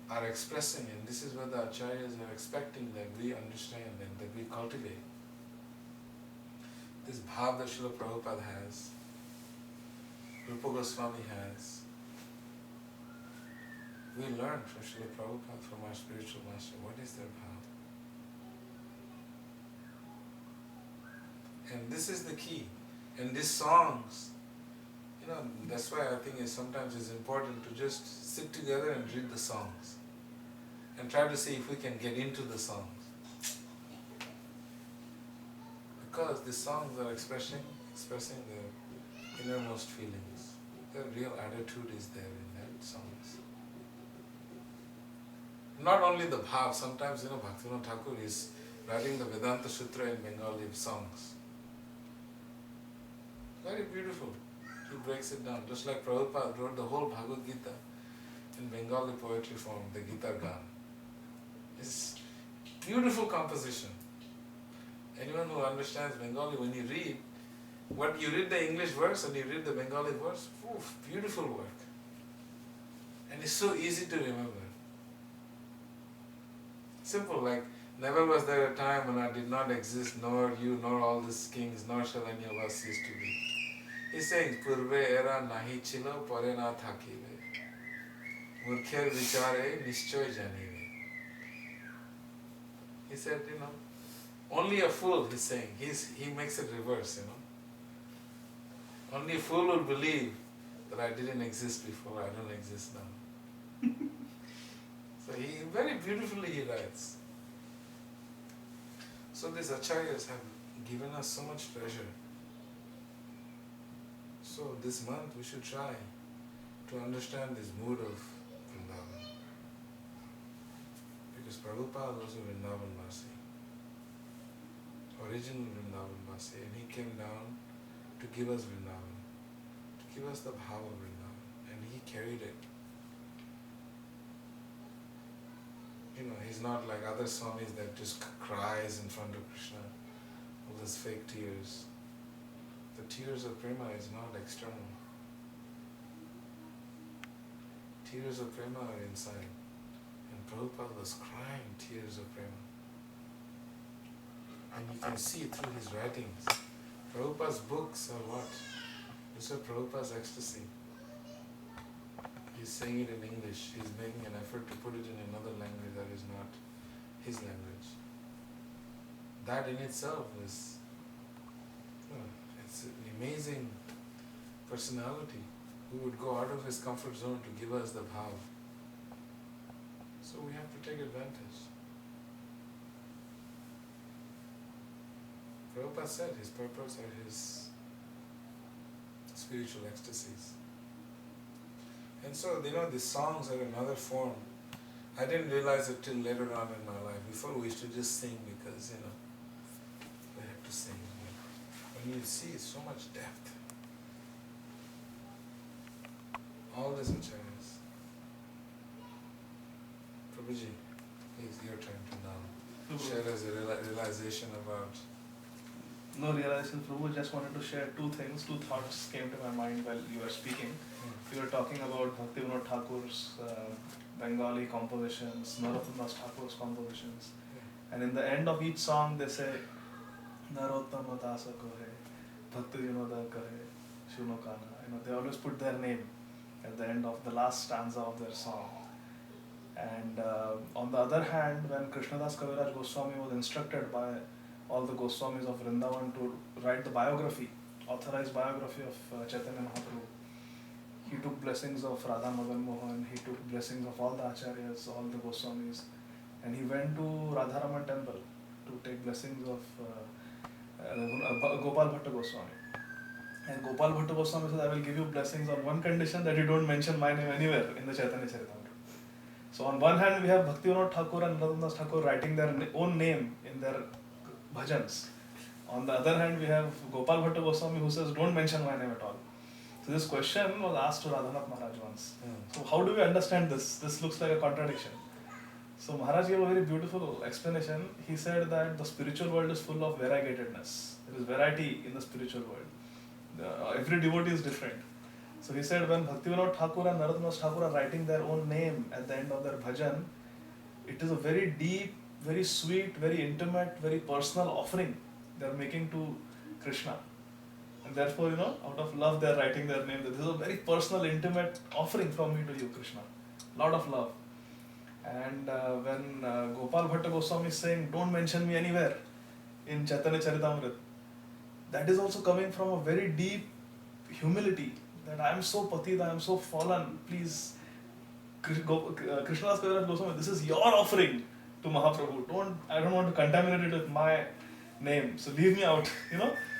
A: are expressing, and this is what the acharyas are expecting that we understand and that we cultivate. This bhav that Srila Prabhupada has, Rupa Goswami has, we learn from Srila Prabhupada, from our spiritual master, what is their bhav. And this is the key. And these songs, that's why I think sometimes it's important to just sit together and read the songs and try to see if we can get into the songs. Because the songs are expressing the innermost feelings. The real attitude is there in that songs. Not only the bhav, sometimes Bhaktivinoda Thakur is writing the Vedanta Sutra in Bengali songs. Very beautiful. He breaks it down. Just like Prabhupada wrote the whole Bhagavad Gita in Bengali poetry form, the Gita Gan. It's beautiful composition. Anyone who understands Bengali, when you read the English verse and you read the Bengali verse, beautiful work. And it's so easy to remember. Simple, like, never was there a time when I did not exist, nor you, nor all these kings, nor shall any of us cease to be. He's saying, Purve era nahi chilo, pore na thakibe. Murkher vichare nishchoy janibe. He said, only a fool, he's saying. He makes it reverse, Only a fool will believe that I didn't exist before, I don't exist now. So he very beautifully he writes. So these acharyas have given us so much treasure. So this month we should try to understand this mood of Vrindavan. Because Prabhupada was a Vrindavan Vasi, original Vrindavan Vasi, and he came down to give us Vrindavan, to give us the bhava of Vrindavan, and he carried it. He's not like other swamis that just cries in front of Krishna, all those fake tears. The tears of prema is not external. Tears of prema are inside. And Prabhupada was crying tears of prema. And you can see through his writings. Prabhupada's books are what? These are Prabhupada's ecstasy. He's saying it in English. He's making an effort to put it in another language that is not his language. That in itself is, it's an amazing personality who would go out of his comfort zone to give us the bhav. So we have to take advantage. Prabhupada said his purpose or his spiritual ecstasies. And so, these songs are another form. I didn't realize it till later on in my life. Before we used to just sing because, we have to sing. When you see so much depth, all these acharyas. Prabhuji, it's your turn to now share us a realization about.
G: No realization, Prabhu. Just wanted to share two things. Two thoughts came to my mind while you were speaking. You were talking about Bhaktivinoda Thakur's Bengali compositions, Narottam Das Thakur's compositions. And in the end of each song they say, Narottama Dasa Kohe, Bhaktivinoda Kohe, Shunokana. They always put their name at the end of the last stanza of their song. And on the other hand, when Krishnadas Kaviraj Goswami was instructed by all the Goswamis of Vrindavan to write the biography, authorized biography of Chaitanya Mahaprabhu, he took blessings of Radha Madan Mohan, he took blessings of all the acharyas, all the Goswamis, and he went to Radharaman temple to take blessings of Gopal Bhatta Goswami. And Gopal Bhatta Goswami said, I will give you blessings on one condition, that you don't mention my name anywhere in the Chaitanya Charitamrita. So on one hand we have Bhaktivinoda Thakur and Narottam Das Thakur writing their own name in their bhajans. On the other hand we have Gopal Bhatta Goswami who says, don't mention my name at all. So this question was asked to Radhanath Maharaj once. So how do we understand this? This looks like a contradiction. So Maharaj gave a very beautiful explanation. He said that the spiritual world is full of variegatedness. There is variety in the spiritual world. Every devotee is different. So he said when Bhaktivinoda Thakur and Narottam Das Thakur are writing their own name at the end of their bhajan, it is a very deep, very sweet, very intimate, very personal offering they are making to Krishna. And therefore, out of love they are writing their name. This is a very personal, intimate offering from me to you, Krishna. Lot of love. And when Gopal Bhatta Goswami is saying, don't mention me anywhere in Chaitanya Charitamrita, that is also coming from a very deep humility, that I am so patita, I am so fallen, please, Krishnadas Kaviraj Goswami, this is your offering to Mahaprabhu. I don't want to contaminate it with my name, so leave me out,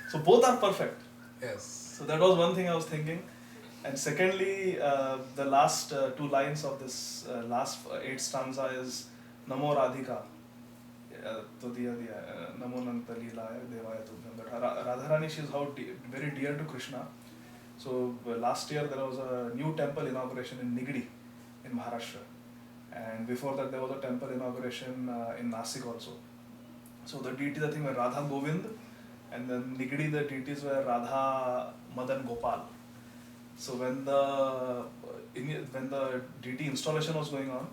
G: So both are perfect.
A: Yes.
G: So that was one thing I was thinking. And secondly, the last two lines of this last 8 stanza is Namo Radhika. Namo Nanta Leelaya Devaya Tubhyam. Radharani, she is very dear to Krishna. So last year there was a new temple inauguration in Nigdi in Maharashtra. And before that there was a temple inauguration in Nasik also. So the deities, I think, were Radha Govind, and then Nigdi the deities were Radha Madan Gopal. So when the deity installation was going on,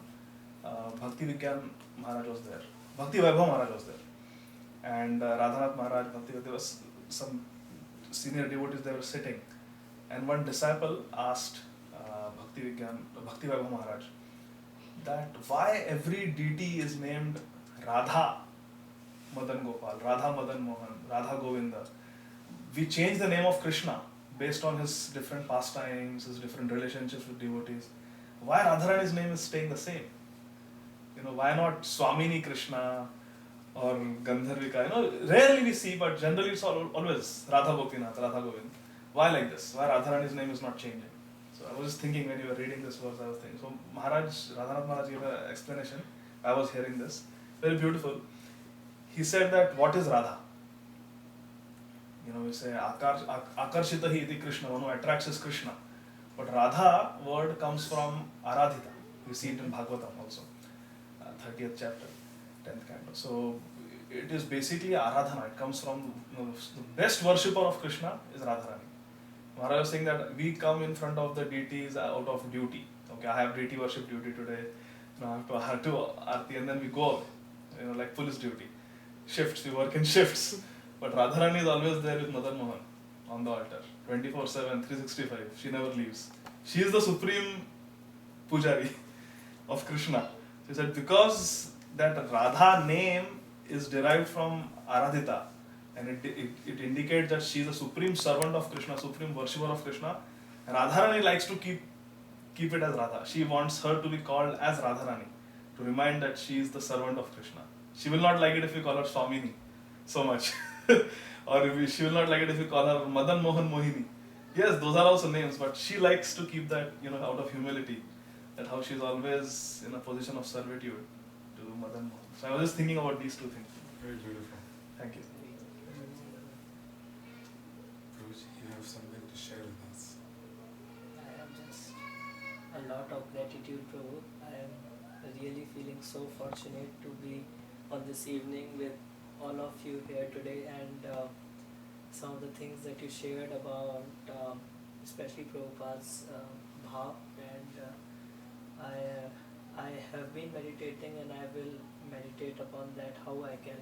G: Bhakti Vigyan Maharaj was there, Bhakti Vaibhav Maharaj was there, and Radhanath Maharaj, there was some senior devotees they were sitting, and one disciple asked Bhakti Vaibhav Maharaj that why every deity is named Radha Madan Gopal, Radha Madan Mohan, Radha Govinda. We change the name of Krishna based on his different pastimes, his different relationships with devotees. Why Radharani's name is staying the same? Why not Swamini Krishna or Gandharvika? Rarely we see, but generally it's always Radha Gopinath, Radha Govind. Why like this? Why Radharani's name is not changing? So I was just thinking when you were reading this verse, I was thinking. So Radhanath Maharaj gave an explanation. I was hearing this. Very beautiful. He said that what is Radha? We say Akarshita hi iti Krishna, one who attracts is Krishna. But Radha word comes from Aradhita. We see it in Bhagavatam also, 30th chapter, 10th canto. So it is basically Aradhana. It comes from the best worshipper of Krishna is Radharani. Maharaj was saying that we come in front of the deities out of duty. Okay, I have deity worship duty today. I have to arti, and then we go away. Like police duty. Shifts, we work in shifts. But Radharani is always there with Madan Mohan on the altar, 24/7, 365. She never leaves. She is the supreme pujari of Krishna. She said because that Radha name is derived from Aradhita, and it indicates that she is a supreme servant of Krishna, supreme worshipper of Krishna. Radharani likes to keep it as Radha. She wants her to be called as Radharani, to remind that she is the servant of Krishna. She will not like it if we call her Swamini so much. Or she will not like it if we call her Madan Mohan Mohini. Yes, those are also names, but she likes to keep that, out of humility, that how she's always in a position of servitude to Mother Mohan. So I was just thinking about these two things.
A: Very beautiful.
G: Thank you.
A: Prabhuji, you have something to share with us.
B: I have just a lot of gratitude, Prabhu. I am really feeling so fortunate to be on this evening with all of you here today, and some of the things that you shared about, especially Prabhupada's bhav, and I have been meditating, and I will meditate upon that, how I can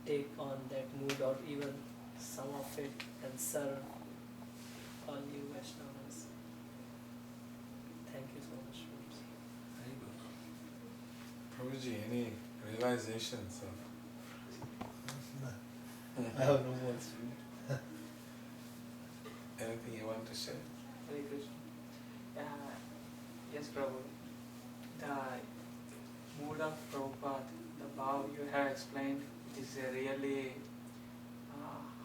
B: take on that mood or even some of it and serve all you Vaishnavas. Thank you so much, Prabhuji.
A: Prabhuji, any realizations of
H: I have no words.
A: anything you want to share?
I: Hare Krishna. Yes, Prabhu. The mood of Prabhupada, the bow you have explained, it is really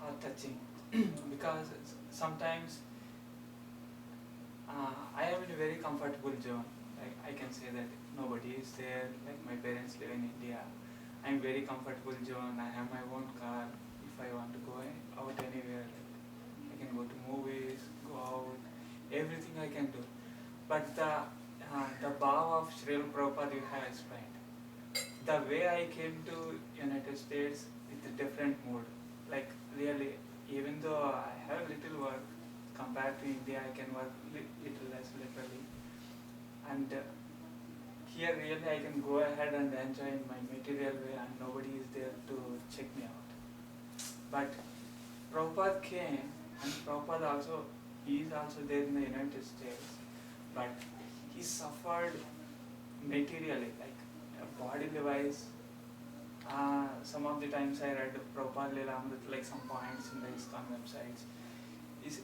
I: heart-touching because sometimes I am in a very comfortable zone. Like I can say that nobody is there. Like my parents live in India. I am very comfortable zone. I have my own car. If I want to go out anywhere, I can go to movies, go out, everything I can do. But the bow of Srila Prabhupada you have explained. The way I came to United States with a different mood. Like really, even though I have little work compared to India, I can work little less literally. And here really I can go ahead and enjoy in my material way, and nobody is there to check me out. But Prabhupada came, and Prabhupada also, he is also there in the United States, but he suffered materially, like bodily wise. Some of the times I read Prabhupada Leelamrit, like some points in the ISKCON websites. Is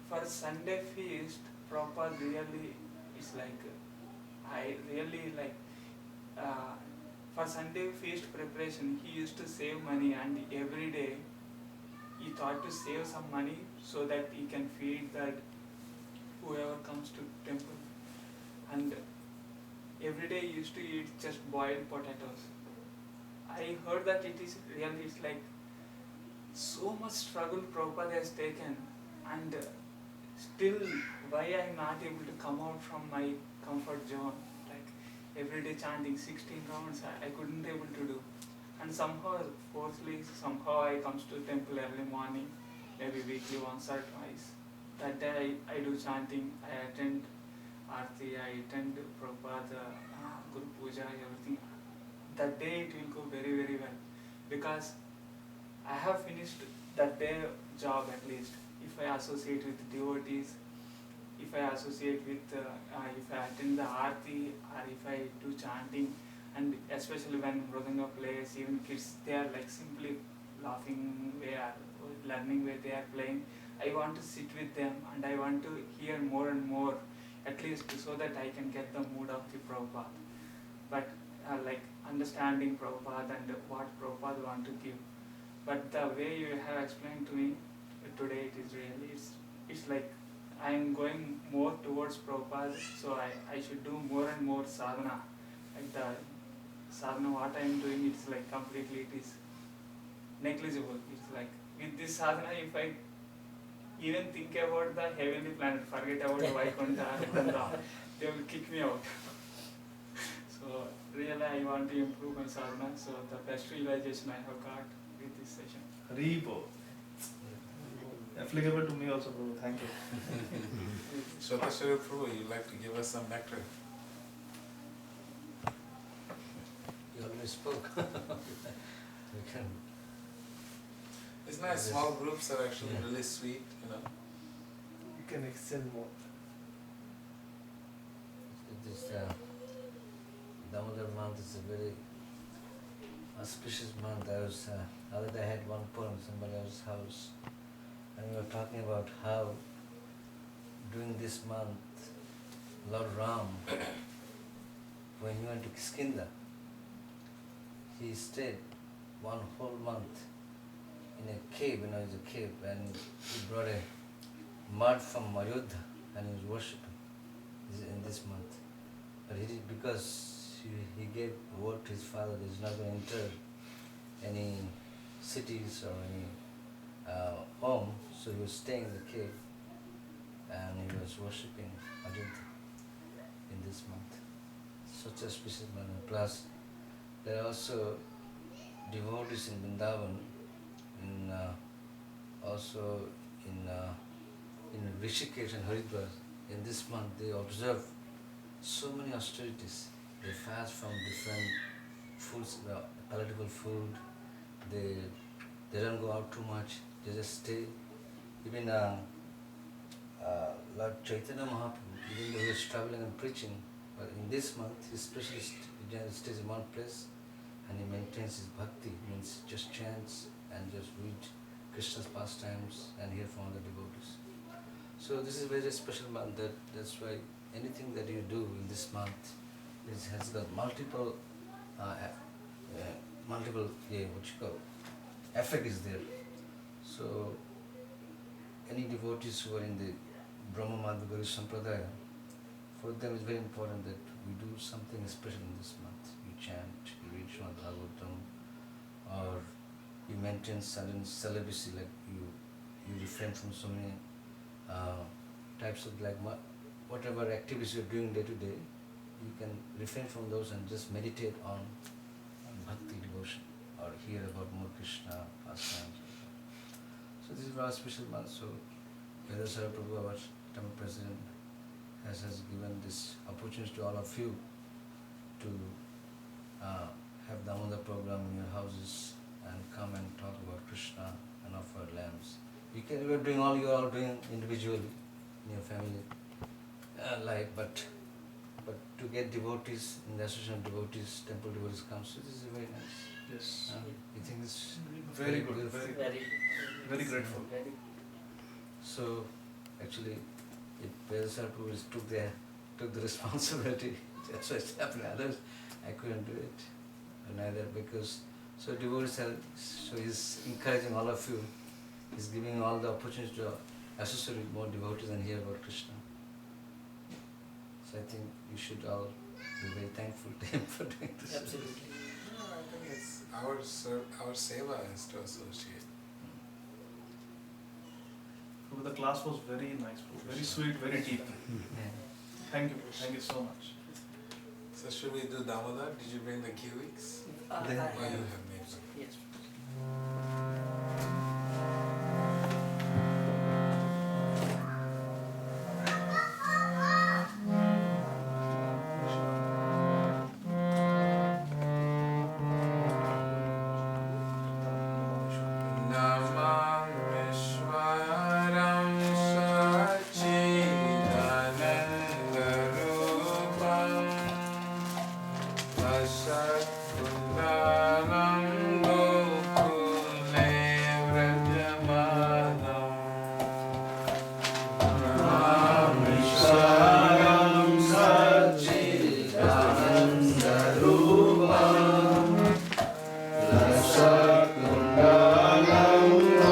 I: for Sunday feast, Prabhupada really is like, I really like, for Sunday feast preparation, he used to save money, and every day he thought to save some money so that he can feed that whoever comes to temple. And every day he used to eat just boiled potatoes. I heard that it is really, it's like so much struggle Prabhupada has taken, and still why I am not able to come out from my comfort zone. Like every day chanting 16 rounds, I couldn't able to do. And somehow, fourthly, somehow I comes to temple early morning, maybe weekly once or twice. That day I do chanting, I attend Aarti, I attend Prabhupada, Guru Puja, everything. That day it will go very, very well. Because I have finished that day job at least. If I associate with devotees, if I associate with, if I attend the Aarti, or if I do chanting, and especially when Mridanga plays, even kids, they are like simply laughing or learning where they are playing. I want to sit with them, and I want to hear more and more, at least so that I can get the mood of the Prabhupada. But like understanding Prabhupada and what Prabhupada want to give. But the way you have explained to me today, it is really, it's like I am going more towards Prabhupada, so I should do more and more sadhana. Like the sadhana, what I am doing, it's like completely, it is negligible. It's like with this sadhana, if I even think about the heavenly planet, forget about Vaikuntha or Vranda, they will kick me out. So really I want to improve my sadhana, so the best realization I have got with this session.
G: Haribo. Applicable to me also, Prabhu. Thank you.
A: Shotashwari Prabhu, you'd like to give us some nectar?
H: You already spoke. We can.
A: It's nice, small groups are actually really sweet,
H: You can extend more. This Damodar month is a very auspicious month. Other day I had one poem in somebody else's house, and we were talking about how during this month, Lord Ram, when he went to Kiskinda, he stayed one whole month in a cave, it's a cave, and he brought a mud from Ayodhya and he was worshipping in this month. But he did because he gave word to his father that he's not going to enter any cities or any home, so he was staying in the cave and he was worshipping Ayodhya in this month. Such a special manner. Plus, there are also devotees in Vrindavan, in also in Rishikesh and Haridwar. In this month, they observe so many austerities. They fast from different foods, palatable food. They don't go out too much. They just stay. Even Lord Chaitanya Mahaprabhu, even though he was traveling and preaching, but in this month he especially stays in one place and he maintains his bhakti, means just chants and just read Krishna's pastimes and hear from other devotees. So this is a very special month. That's why anything that you do in this month has got multiple effect is there. So any devotees who are in the Brahma Madhugari Sampradaya, for them it's very important that we do something special in this month. You chant, you read Srimad Bhagavatam, or you maintain certain celibacy, like you refrain from so many types of whatever activities you're doing day to day, you can refrain from those and just meditate on bhakti devotion or hear about more Krishna pastimes. So this is our special month. So Vedasara Prabhu, our Tamil President, has given this opportunity to all of you to have Damodar program in your houses and come and talk about Krishna and offer lamps. You are all doing individually in your family life, but to get devotees in the association of devotees, temple devotees comes, so this is very nice.
G: Yes.
H: You think it's
G: Very good.
H: beautiful?
G: Very grateful.
H: So actually, if Vedasara Prabhu took the responsibility, that's why it's happening. Others, I couldn't do it, neither, because so devotees are, so he's encouraging all of you. He's giving all the opportunity to associate with more devotees and hear about Krishna. So I think you should all be very thankful to him for doing this.
B: Absolutely.
A: No, I think it's our seva is to associate.
G: The class was very nice, very sweet, very deep. Thank you so much.
A: So should we do Damodar? Did you bring the kiwis?
H: They-
A: Or you have made them?
B: Yes.
A: Namah Vishwaram Sachidanandarupam Vasatgundanam Gokule Vrajamanam Namah Vishwaram Sachidanandarupam Rudam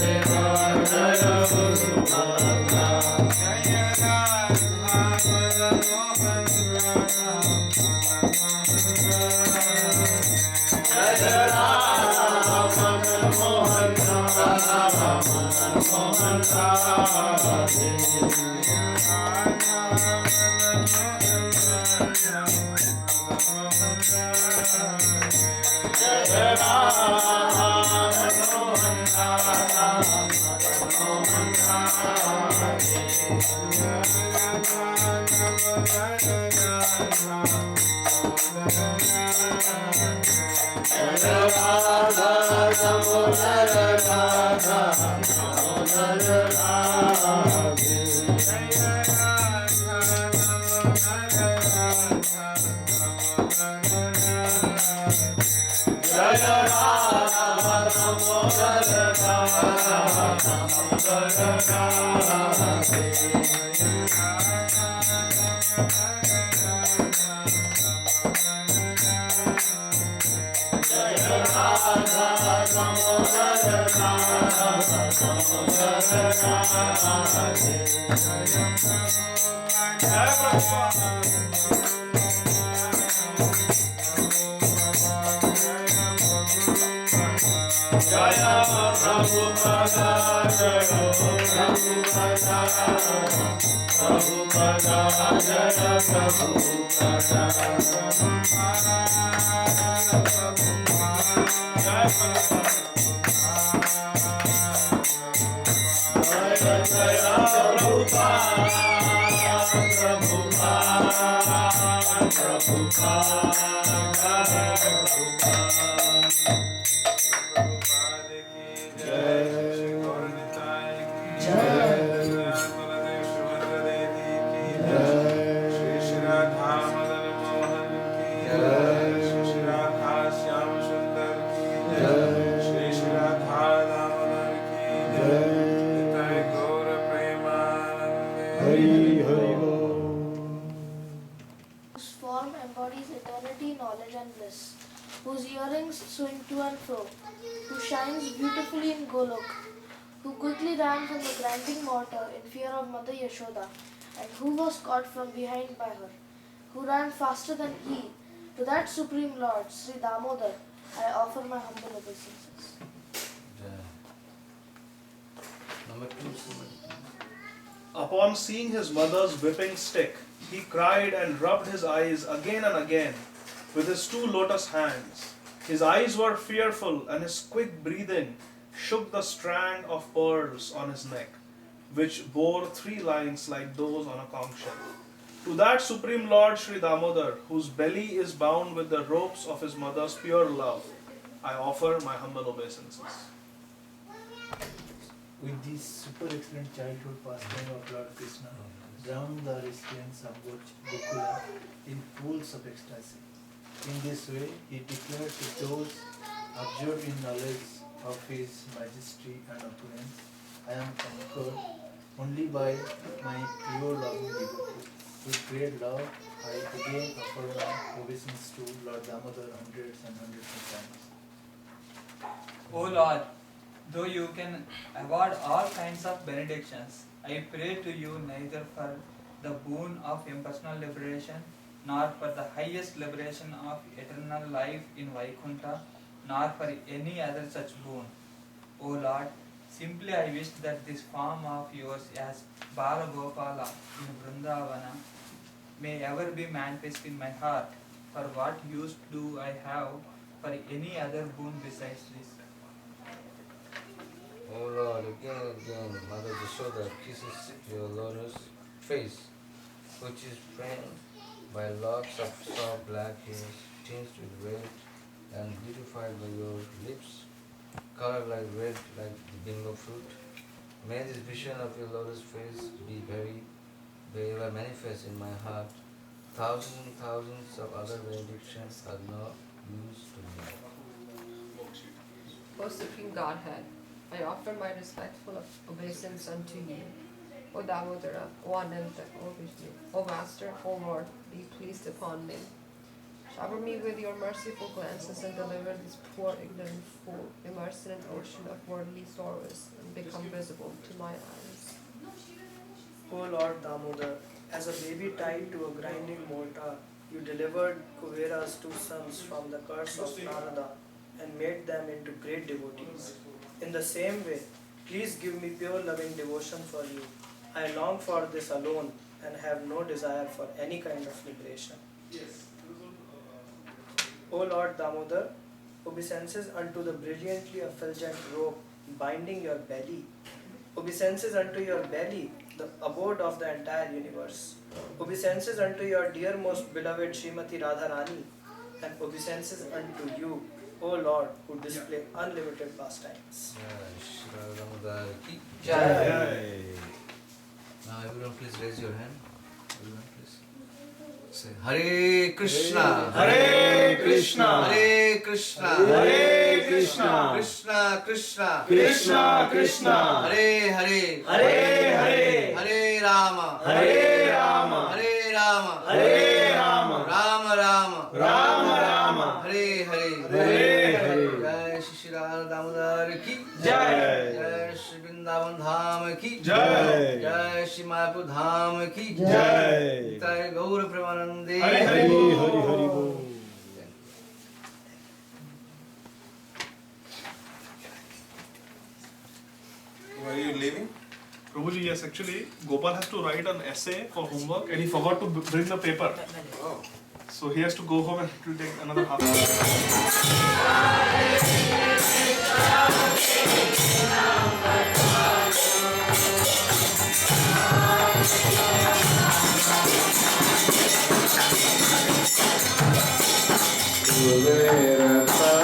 J: Jaya
C: Whose form embodies eternity, knowledge, and bliss, whose earrings swing to and fro, who shines beautifully in Golok, who quickly ran from the grinding mortar in fear of Mother Yashoda, and who was caught from behind by her, who ran faster than he, to that Supreme Lord, Sri Damodar, I offer my humble obeisances.
H: Number 2.
G: Upon seeing his mother's whipping stick, he cried and rubbed his eyes again and again with his 2 lotus hands. His eyes were fearful, and his quick breathing shook the strand of pearls on his neck, which bore 3 lines like those on a conch shell. To that Supreme Lord Sri Damodar, whose belly is bound with the ropes of his mother's pure love, I offer my humble obeisances.
J: With this super excellent childhood pastime of Lord Krishna, Damodar spends Gokula in pools of ecstasy. In this way, he declared to those absorbed in knowledge of his majesty and opulence, I am conquered only by my pure loving devotee. With great love, I again offer my obeisance to Lord Damodar hundreds and hundreds of times.
I: O Lord, though you can award all kinds of benedictions, I pray to you neither for the boon of impersonal liberation, nor for the highest liberation of eternal life in Vaikuntha, nor for any other such boon. O Lord, simply I wish that this form of yours as Bala Gopala in Vrindavana may ever be manifest in my heart, for what use do I have for any other boon besides this?
H: O Lord, again and again, Mother Yashoda kisses your lotus face, which is framed by locks of soft black hair, tinged with red and beautified by your lips, colored like red like the bingo fruit. May this vision of your lotus face be very ever manifest in my heart. Thousands and thousands of other benedictions are no use to me.
K: O Supreme Godhead, I offer my respectful obeisance unto you. O Damodara, O Ananta, O Vishnu, O Master, O Lord, be pleased upon me. Shower me with your merciful glances and deliver this poor ignorant fool, immersed in an ocean of worldly sorrows, and become visible to my eyes.
L: O Lord Damodar, as a baby tied to a grinding mortar, you delivered Kuvera's 2 sons from the curse of Narada and made them into great devotees. In the same way, Please give me pure loving devotion for you. I long for this alone and have no desire for any kind of liberation. O Lord Damodar, obeisances unto the brilliantly effulgent rope binding your belly, obeisances unto your belly, the abode of the entire universe, obeisances unto your dear most beloved Srimati Radharani, and obeisances unto you, O Lord, who display unlimited pastimes.
H: Damodar ki
L: Jai.
H: Now everyone please raise your hand. Everyone please. Say Hare Krishna.
G: Hare Krishna.
H: Hare Krishna.
G: Hare Krishna.
H: Krishna Krishna.
G: Krishna Krishna.
H: Hare Hare.
G: Hare Hare.
H: Hare Rama.
G: Hare Rama.
H: Hare Rama.
G: Hare Rama.
H: Rama Rama.
G: Rama Rama.
H: Hare Hare.
G: Hare Hare.
H: Jai Shri Radha Damodar ki
G: Jai.
H: Jai Shri Vrindavan Dham ki
G: Jai.
H: Jai Shri Mayapur Dham ki
G: Jai.
H: Jai Gaur Premanande.
G: Hare Hare Bol.
A: Were you leaving?
G: Prabhuji, yes, actually, Gopal has to write an essay for homework and he forgot to bring the paper.
A: Oh.
G: So he has to go home and it will take another half hour.
A: Hare